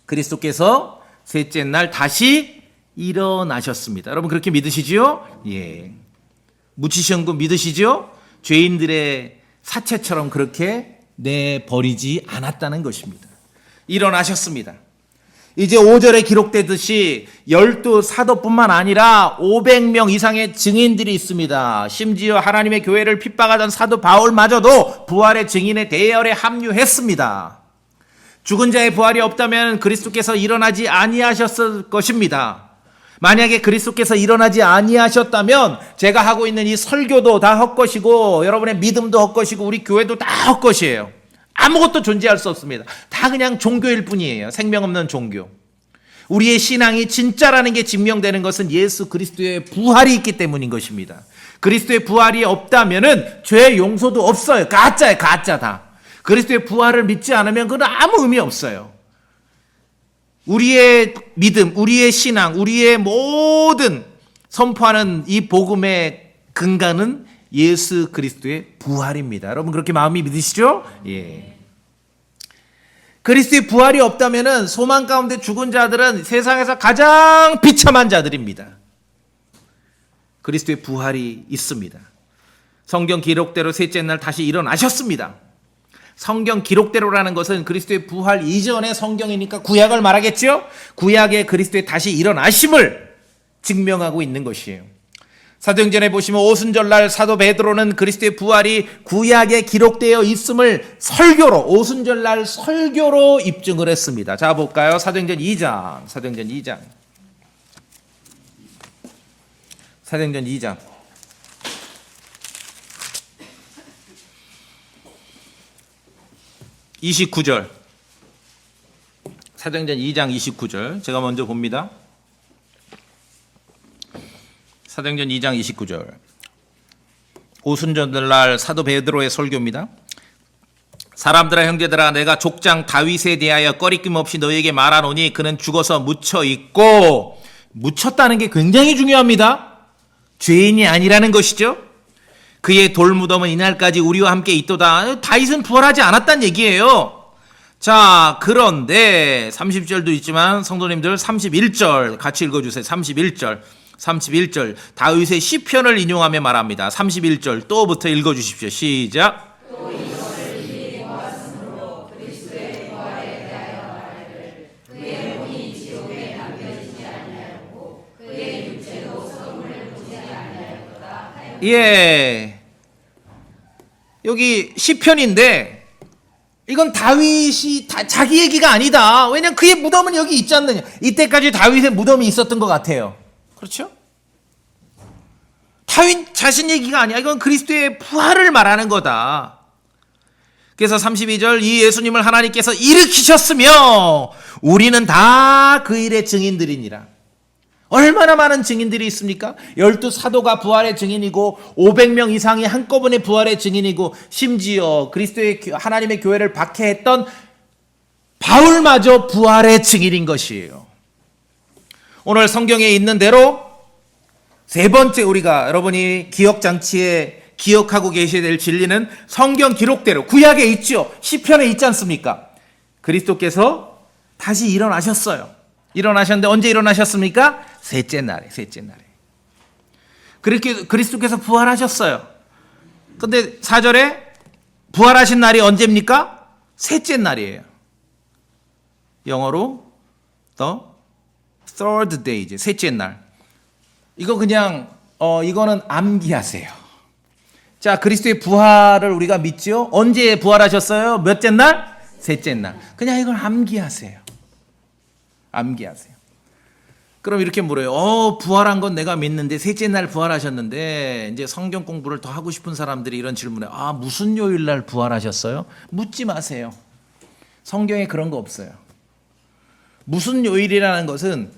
그리스도께서 셋째 날 다시 일어나셨습니다. 여러분 그렇게 믿으시죠? 예. 묻히신 거 믿으시죠? 죄인들의 사체처럼 그렇게 내버리지 않았다는 것입니다. 일어나셨습니다. 이제 5절에 기록되듯이 12사도뿐만 아니라 500명 이상의 증인들이 있습니다. 심지어 하나님의 교회를 핍박하던 사도 바울마저도 부활의 증인의 대열에 합류했습니다. 죽은 자의 부활이 없다면 그리스도께서 일어나지 아니하셨을 것입니다. 만약에 그리스도께서 일어나지 아니하셨다면 제가 하고 있는 이 설교도 다 헛것이고 여러분의 믿음도 헛것이고 우리 교회도 다 헛것이에요. 아무것도 존재할 수 없습니다. 다 그냥 종교일 뿐이에요. 생명 없는 종교. 우리의 신앙이 진짜라는 게 증명되는 것은 예수 그리스도의 부활이 있기 때문인 것입니다. 그리스도의 부활이 없다면은 죄 용서도 없어요. 가짜예요. 가짜 다. 그리스도의 부활을 믿지 않으면 그건 아무 의미 없어요. 우리의 믿음, 우리의 신앙, 우리의 모든 선포하는 이 복음의 근간은 예수 그리스도의 부활입니다. 여러분 그렇게 마음이 믿으시죠? 예. 그리스도의 부활이 없다면은 소망 가운데 죽은 자들은 세상에서 가장 비참한 자들입니다. 그리스도의 부활이 있습니다. 성경 기록대로 셋째 날 다시 일어나셨습니다. 성경 기록대로라는 것은 그리스도의 부활 이전의 성경이니까 구약을 말하겠죠? 구약의 그리스도의 다시 일어나심을 증명하고 있는 것이에요. 사도행전에 보시면 오순절날 사도 베드로는 그리스도의 부활이 구약에 기록되어 있음을 설교로 오순절날 설교로 입증을 했습니다. 자 볼까요? 사도행전 2장. 사도행전 2장. 29절. 사도행전 2장 29절. 제가 먼저 봅니다. 사도행전 2장 29절. 오순절날 사도 베드로의 설교입니다. 사람들아 형제들아 내가 족장 다윗에 대하여 꺼리낌 없이 너희에게 말하노니 그는 죽어서 묻혀 있고 묻혔다는 게 굉장히 중요합니다. 죄인이 아니라는 것이죠. 그의 돌무덤은 이날까지 우리와 함께 있도다. 다윗은 부활하지 않았다는 얘기예요. 자, 그런데 30절도 있지만 성도님들 31절 같이 읽어주세요. 31절 다윗의 시편을 인용하며 말합니다. 31절 또부터 읽어주십시오. 시작. 예. 여기 시편인데 이건 다윗이 자기 얘기가 아니다. 왜냐하면 그의 무덤은 여기 있지 않느냐. 이때까지 다윗의 무덤이 있었던 것 같아요. 그렇죠? 다윗 자신 얘기가 아니야. 이건 그리스도의 부활을 말하는 거다. 그래서 32절 이 예수님을 하나님께서 일으키셨으며 우리는 다 그 일의 증인들이니라. 얼마나 많은 증인들이 있습니까? 12사도가 부활의 증인이고 500명 이상이 한꺼번에 부활의 증인이고 심지어 그리스도의 하나님의 교회를 박해했던 바울마저 부활의 증인인 것이에요. 오늘 성경에 있는 대로 세 번째 우리가 여러분이 기억장치에 기억하고 계셔야 될 진리는 성경 기록대로 구약에 있죠. 시편에 있지 않습니까? 그리스도께서 다시 일어나셨어요. 일어나셨는데 언제 일어나셨습니까? 셋째 날에. 그렇게 그리스도께서 부활하셨어요. 근데 4절에 부활하신 날이 언제입니까? 셋째 날이에요. 영어로 the third day, 이제 셋째 날. 이거 그냥 이거는 암기하세요. 자, 그리스도의 부활을 우리가 믿죠? 언제 부활하셨어요? 몇째 날? 셋째 날. 그냥 이걸 암기하세요. 그럼 이렇게 물어요. 부활한 건 내가 믿는데 셋째 날 부활하셨는데 이제 성경 공부를 더 하고 싶은 사람들이 이런 질문에 무슨 요일 날 부활하셨어요? 묻지 마세요. 성경에 그런 거 없어요. 무슨 요일이라는 것은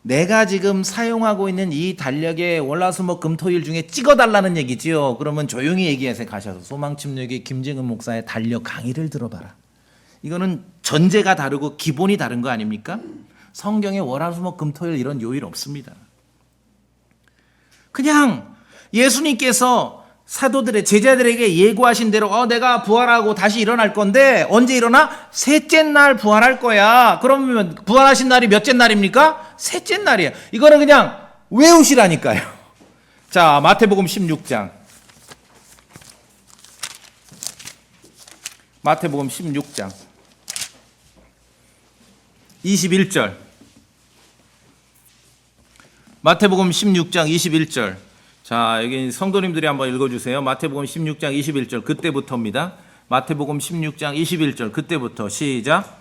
내가 지금 사용하고 있는 이 달력에 월화수목 금토일 중에 찍어달라는 얘기지요. 그러면 조용히 얘기해서 가셔서 소망침략의 김정은 목사의 달력 강의를 들어봐라. 이거는 전제가 다르고 기본이 다른 거 아닙니까? 성경에 월화수목 금토일 이런 요일 없습니다. 그냥 예수님께서 사도들의 제자들에게 예고하신 대로 내가 부활하고 다시 일어날 건데 언제 일어나? 셋째 날 부활할 거야. 그러면 부활하신 날이 몇째 날입니까? 셋째 날이에요. 이거는 그냥 외우시라니까요. 자, 마태복음 16장. 마태복음 16장 21절. 마태복음 16장 21절. 자, 여기 성도님들이 한번 읽어주세요. 마태복음 16장 21절 그때부터입니다. 마태복음 16장 21절 그때부터 시작.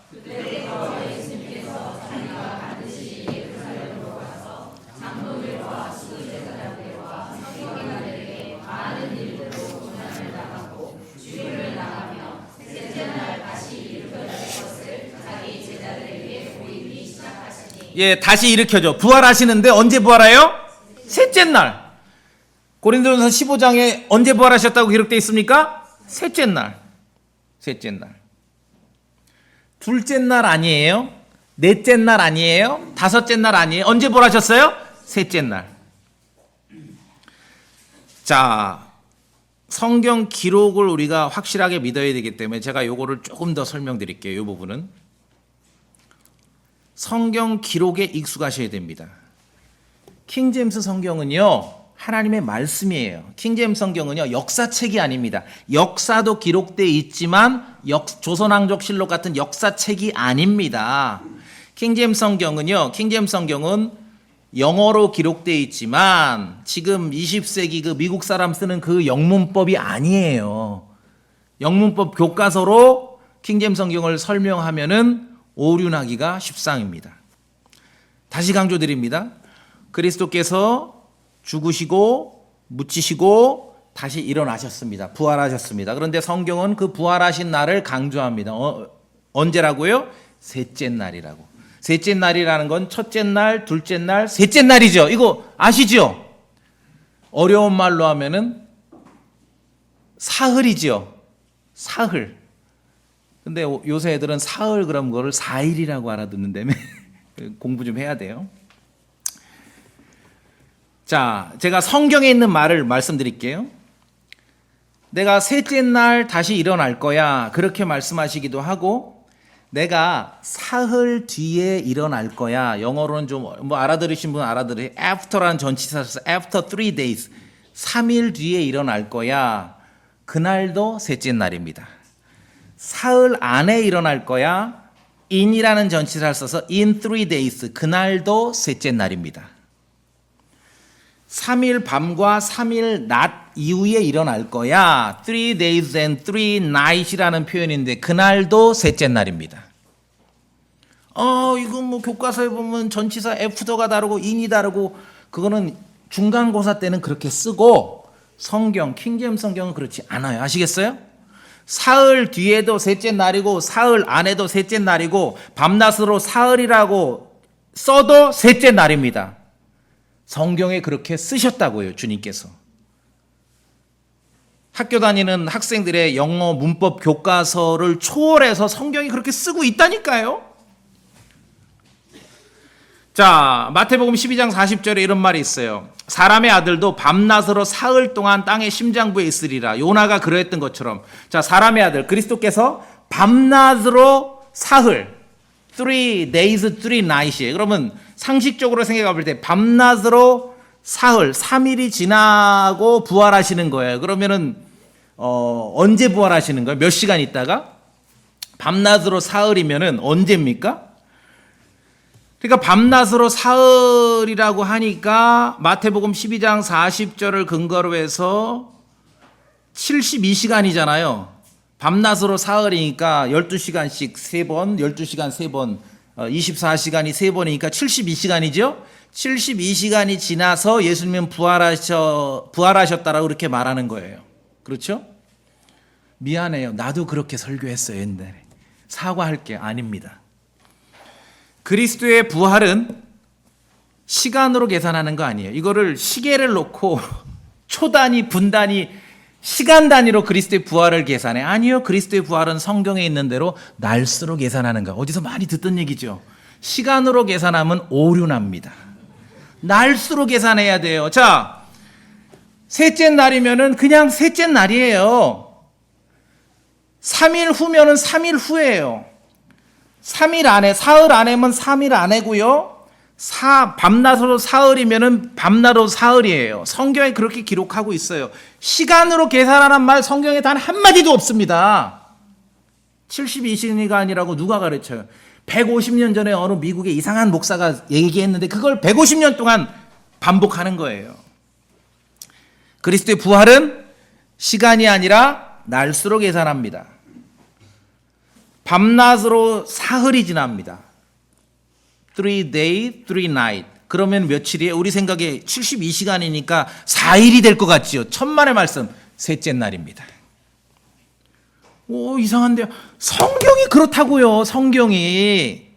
예, 다시 일으켜줘. 부활하시는데 언제 부활해요? 셋째 날. 고린도전서 15장에 언제 부활하셨다고 기록되어 있습니까? 셋째 날. 셋째 날. 둘째 날 아니에요? 넷째 날 아니에요? 다섯째 날 아니에요? 언제 부활하셨어요? 셋째 날. 자, 성경 기록을 우리가 확실하게 믿어야 되기 때문에 제가 요거를 조금 더 설명드릴게요. 이 부분은. 성경 기록에 익숙하셔야 됩니다. 킹제임스 성경은요, 하나님의 말씀이에요. 킹제임스 성경은요, 역사책이 아닙니다. 역사도 기록되어 있지만 조선왕족실록 같은 역사책이 아닙니다. 킹제임스 성경은 영어로 기록되어 있지만 지금 20세기 그 미국 사람 쓰는 그 영문법이 아니에요. 영문법 교과서로 킹제임스 성경을 설명하면은 오륜하기가 십상입니다. 다시 강조드립니다. 그리스도께서 죽으시고 묻히시고 다시 일어나셨습니다. 부활하셨습니다. 그런데 성경은 그 부활하신 날을 강조합니다. 언제라고요? 셋째 날이라고. 셋째 날이라는 건 첫째 날, 둘째 날, 셋째 날이죠. 이거 아시죠? 어려운 말로 하면은 사흘이죠. 사흘. 근데 요새 애들은 사흘 그럼 그거를 4일이라고 알아듣는다며 공부 좀 해야 돼요. 자, 제가 성경에 있는 말을 말씀드릴게요. 내가 셋째 날 다시 일어날 거야. 그렇게 말씀하시기도 하고, 내가 사흘 뒤에 일어날 거야. 영어로는 좀 알아들으신 분 알아들으세요. after라는 전치사 써서 after 3 days. 3일 뒤에 일어날 거야. 그날도 셋째 날입니다. 사흘 안에 일어날 거야. in이라는 전치사를 써서 in 3 days. 그날도 셋째 날입니다. 3일 밤과 3일 낮 이후에 일어날 거야. 3 days and 3 nights이라는 표현인데 그날도 셋째 날입니다. 이거 뭐 교과서에 보면 전치사 after가 다르고 in이 다르고 그거는 중간고사 때는 그렇게 쓰고 성경, 킹제임스 성경은 그렇지 않아요. 아시겠어요? 사흘 뒤에도 셋째 날이고 사흘 안에도 셋째 날이고 밤낮으로 사흘이라고 써도 셋째 날입니다. 성경에 그렇게 쓰셨다고요, 주님께서. 학교 다니는 학생들의 영어 문법 교과서를 초월해서 성경이 그렇게 쓰고 있다니까요. 자, 마태복음 12장 40절에 이런 말이 있어요. 사람의 아들도 밤낮으로 사흘 동안 땅의 심장부에 있으리라. 요나가 그러했던 것처럼. 자, 사람의 아들 그리스도께서 밤낮으로 사흘 3 days, 3 nights이에요. 그러면 상식적으로 생각해 볼 때 밤낮으로 사흘 3일이 지나고 부활하시는 거예요. 그러면은 언제 부활하시는 거예요? 몇 시간 있다가? 밤낮으로 사흘이면은 언제입니까? 그러니까 밤낮으로 사흘이라고 하니까 마태복음 12장 40절을 근거로 해서 72시간이잖아요. 밤낮으로 사흘이니까 12시간씩 3번, 12시간 3번, 24시간이 3번이니까 72시간이죠. 72시간이 지나서 예수님은 부활하셨다라고 그렇게 말하는 거예요. 그렇죠? 미안해요. 나도 그렇게 설교했어요, 옛날에. 사과할게. 아닙니다. 그리스도의 부활은 시간으로 계산하는 거 아니에요. 이거를 시계를 놓고 초 단위, 분 단위, 시간 단위로 그리스도의 부활을 계산해. 아니요. 그리스도의 부활은 성경에 있는 대로 날수로 계산하는 거. 어디서 많이 듣던 얘기죠. 시간으로 계산하면 오류납니다. 날수로 계산해야 돼요. 자, 셋째 날이면은 그냥 셋째 날이에요. 3일 후면은 3일 후예요. 3일 안에, 사흘 안에면 3일 안에고요. 밤낮으로 사흘이면은 밤낮으로 사흘이에요. 성경에 그렇게 기록하고 있어요. 시간으로 계산하는 말 성경에 단 한마디도 없습니다. 72시간이라고 누가 가르쳐요? 150년 전에 어느 미국의 이상한 목사가 얘기했는데 그걸 150년 동안 반복하는 거예요. 그리스도의 부활은 시간이 아니라 날수로 계산합니다. 밤낮으로 사흘이 지납니다. 3 day, 3 night. 그러면 며칠이에요? 우리 생각에 72시간이니까 4일이 될 것 같지요. 천만의 말씀, 셋째 날입니다. 오, 이상한데요. 성경이 그렇다고요. 성경이.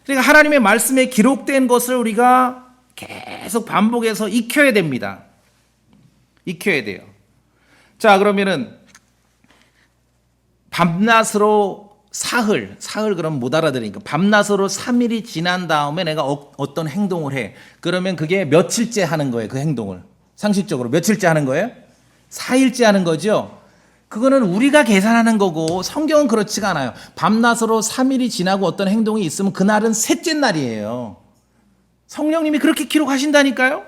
그러니까 하나님의 말씀에 기록된 것을 우리가 계속 반복해서 익혀야 됩니다. 익혀야 돼요. 자, 그러면은 밤낮으로 사흘 그러면 못 알아들으니까 밤낮으로 3일이 지난 다음에 내가 어떤 행동을 해. 그러면 그게 며칠째 하는 거예요. 그 행동을. 상식적으로 며칠째 하는 거예요? 4일째 하는 거죠. 그거는 우리가 계산하는 거고 성경은 그렇지가 않아요. 밤낮으로 3일이 지나고 어떤 행동이 있으면 그날은 셋째 날이에요. 성령님이 그렇게 기록하신다니까요.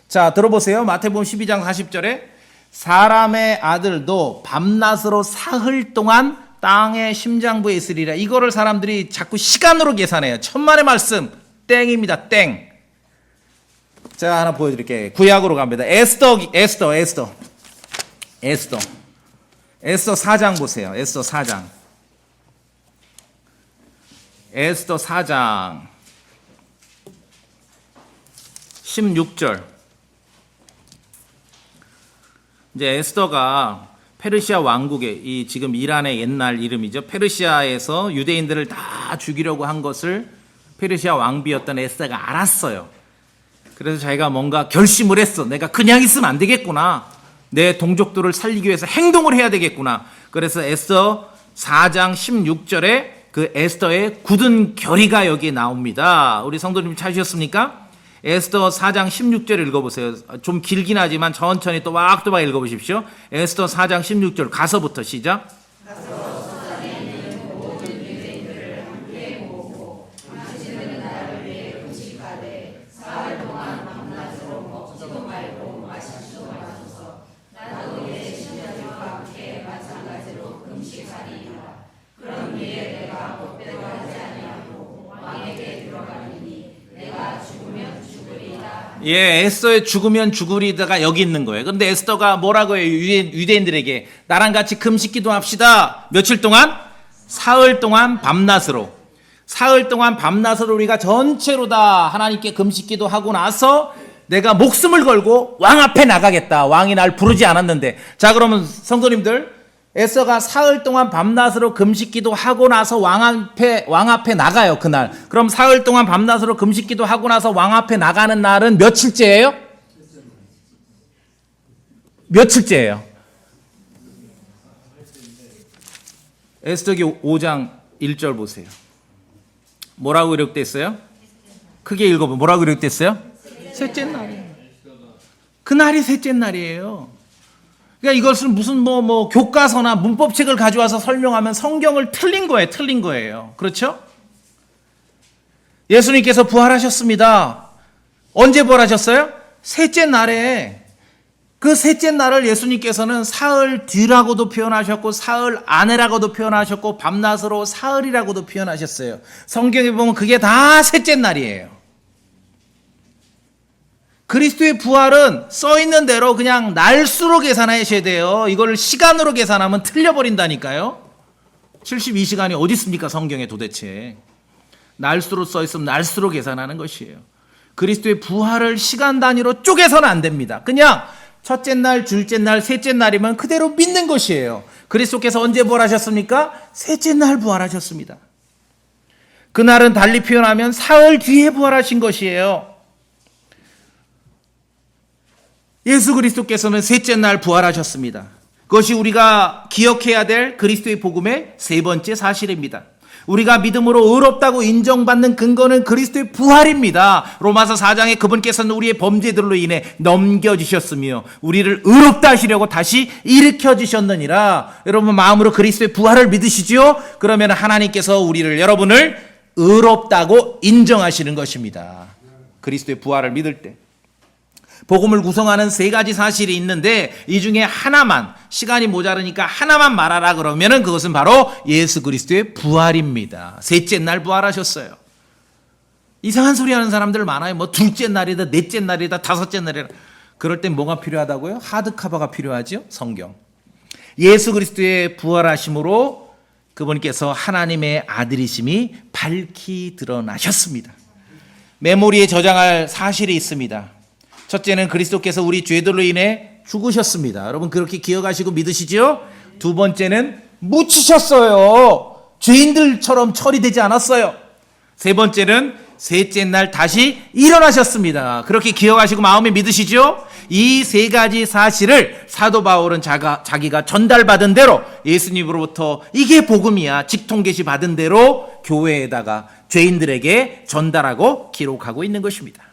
자, 들어보세요. 마태복음 12장 40절에 사람의 아들도 밤낮으로 사흘 동안 땅의 심장부에 있으리라. 이거를 사람들이 자꾸 시간으로 계산해요. 천만의 말씀 땡입니다. 땡. 제가 하나 보여드릴게요. 구약으로 갑니다. 에스더 4장 보세요. 에스더 4장 16절. 이제 에스더가 페르시아 왕국의 이 지금 이란의 옛날 이름이죠. 페르시아에서 유대인들을 다 죽이려고 한 것을 페르시아 왕비였던 에스더가 알았어요. 그래서 자기가 뭔가 결심을 했어. 내가 그냥 있으면 안 되겠구나. 내 동족들을 살리기 위해서 행동을 해야 되겠구나. 그래서 에스더 4장 16절에 그 에스더의 굳은 결의가 여기에 나옵니다. 우리 성도님 찾으셨습니까? 에스더 4장 16절 읽어보세요. 좀 길긴 하지만 천천히 또박또박 읽어보십시오. 에스더 4장 16절 가서부터 시작. 예, 에스더의 죽으면 죽으리다가 여기 있는 거예요. 그런데 에스더가 뭐라고 해요? 유대인들에게 나랑 같이 금식 기도합시다. 며칠 동안? 사흘 동안 밤낮으로. 사흘 동안 밤낮으로 우리가 전체로 다 하나님께 금식 기도하고 나서 내가 목숨을 걸고 왕 앞에 나가겠다. 왕이 날 부르지 않았는데. 자, 그러면 성도님들, 에스더가 사흘 동안 밤낮으로 금식기도 하고 나서 왕 앞에 나가요. 그날. 그럼 사흘 동안 밤낮으로 금식기도 하고 나서 왕 앞에 나가는 날은 며칠째예요? 며칠째예요? 에스더기 5장 1절 보세요. 뭐라고 기록되어 있어요? 크게 읽어보면 뭐라고 기록되어 있어요? 셋째 날이에요. 그날이 셋째 날이에요. 그러니까 이것을 무슨 교과서나 문법책을 가져와서 설명하면 성경을 틀린 거예요. 그렇죠? 예수님께서 부활하셨습니다. 언제 부활하셨어요? 셋째 날에. 그 셋째 날을 예수님께서는 사흘 뒤라고도 표현하셨고 사흘 안에라고도 표현하셨고 밤낮으로 사흘이라고도 표현하셨어요. 성경에 보면 그게 다 셋째 날이에요. 그리스도의 부활은 써있는 대로 그냥 날수로 계산하셔야 돼요. 이걸 시간으로 계산하면 틀려버린다니까요. 72시간이 어디 있습니까? 성경에 도대체. 날수로 써 있으면 날수로 계산하는 것이에요. 그리스도의 부활을 시간 단위로 쪼개서는 안 됩니다. 그냥 첫째 날, 둘째 날, 셋째 날이면 그대로 믿는 것이에요. 그리스도께서 언제 부활하셨습니까? 셋째 날 부활하셨습니다. 그날은 달리 표현하면 사흘 뒤에 부활하신 것이에요. 예수 그리스도께서는 셋째 날 부활하셨습니다. 그것이 우리가 기억해야 될 그리스도의 복음의 세 번째 사실입니다. 우리가 믿음으로 의롭다고 인정받는 근거는 그리스도의 부활입니다. 로마서 4장에 그분께서는 우리의 범죄들로 인해 넘겨지셨으며 우리를 의롭다 하시려고 다시 일으켜주셨느니라. 여러분 마음으로 그리스도의 부활을 믿으시죠? 그러면 하나님께서 여러분을 의롭다고 인정하시는 것입니다. 그리스도의 부활을 믿을 때. 복음을 구성하는 세 가지 사실이 있는데 이 중에 하나만, 시간이 모자르니까 하나만 말하라 그러면은 그것은 바로 예수 그리스도의 부활입니다. 셋째 날 부활하셨어요. 이상한 소리 하는 사람들 많아요. 뭐 둘째 날이다, 넷째 날이다, 다섯째 날이다. 그럴 땐 뭐가 필요하다고요? 하드카버가 필요하죠. 성경. 예수 그리스도의 부활하심으로 그분께서 하나님의 아들이심이 밝히 드러나셨습니다. 메모리에 저장할 사실이 있습니다. 첫째는 그리스도께서 우리 죄들로 인해 죽으셨습니다. 여러분 그렇게 기억하시고 믿으시죠? 두 번째는 묻히셨어요. 죄인들처럼 처리되지 않았어요. 세 번째는 셋째 날 다시 일어나셨습니다. 그렇게 기억하시고 마음에 믿으시죠? 이 세 가지 사실을 사도 바울은 자기가 전달받은 대로 예수님으로부터 이게 복음이야 직통계시 받은 대로 교회에다가 죄인들에게 전달하고 기록하고 있는 것입니다.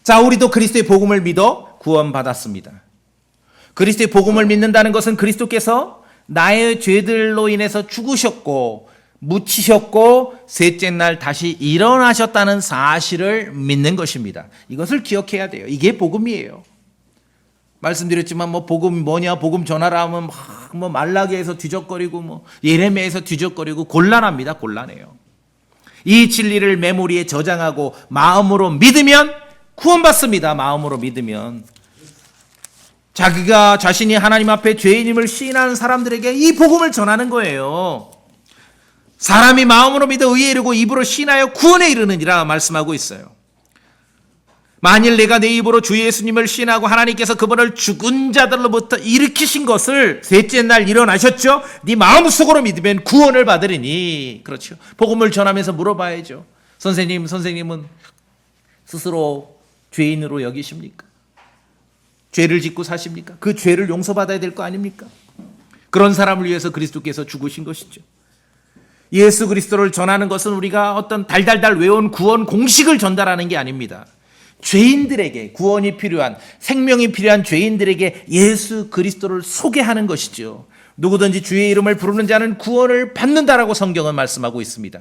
자, 우리도 그리스도의 복음을 믿어 구원받았습니다. 그리스도의 복음을 믿는다는 것은 그리스도께서 나의 죄들로 인해서 죽으셨고 묻히셨고 셋째 날 다시 일어나셨다는 사실을 믿는 것입니다. 이것을 기억해야 돼요. 이게 복음이에요. 말씀드렸지만 뭐 복음 뭐냐, 복음 전하라 하면 뭐 말라기에서 뒤적거리고 뭐 예레미야에서 뒤적거리고 곤란합니다. 곤란해요. 이 진리를 메모리에 저장하고 마음으로 믿으면 구원받습니다. 마음으로 믿으면. 자기가 자신이 하나님 앞에 죄인임을 시인하는 사람들에게 이 복음을 전하는 거예요. 사람이 마음으로 믿어 의에 이르고 입으로 시인하여 구원에 이르느니라 말씀하고 있어요. 만일 내가 내 입으로 주 예수님을 시인하고 하나님께서 그분을 죽은 자들로부터 일으키신 것을 셋째 날 일어나셨죠? 네 마음속으로 믿으면 구원을 받으리니. 그렇죠. 복음을 전하면서 물어봐야죠. 선생님은 스스로 죄인으로 여기십니까? 죄를 짓고 사십니까? 그 죄를 용서받아야 될 거 아닙니까? 그런 사람을 위해서 그리스도께서 죽으신 것이죠. 예수 그리스도를 전하는 것은 우리가 어떤 달달달 외운 구원 공식을 전달하는 게 아닙니다. 죄인들에게 구원이 필요한, 생명이 필요한 죄인들에게 예수 그리스도를 소개하는 것이죠. 누구든지 주의 이름을 부르는 자는 구원을 받는다라고 성경은 말씀하고 있습니다.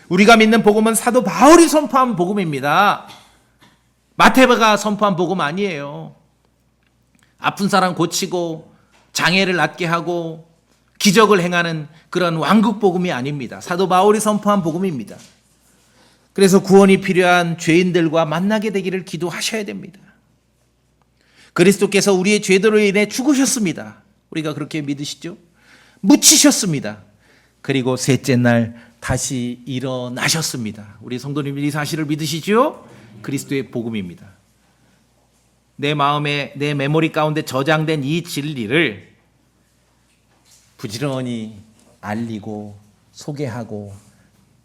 우리가 믿는 복음은 사도 바울이 선포한 복음입니다. 마태가 선포한 복음 아니에요. 아픈 사람 고치고 장애를 낫게 하고 기적을 행하는 그런 왕국 복음이 아닙니다. 사도 바울이 선포한 복음입니다. 그래서 구원이 필요한 죄인들과 만나게 되기를 기도하셔야 됩니다. 그리스도께서 우리의 죄들로 인해 죽으셨습니다. 우리가 그렇게 믿으시죠? 묻히셨습니다. 그리고 셋째 날 다시 일어나셨습니다. 우리 성도님들이 이 사실을 믿으시죠? 그리스도의 복음입니다. 내 마음에, 내 메모리 가운데 저장된 이 진리를 부지런히 알리고 소개하고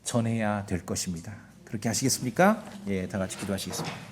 전해야 될 것입니다. 그렇게 하시겠습니까? 예, 다 같이 기도하시겠습니다.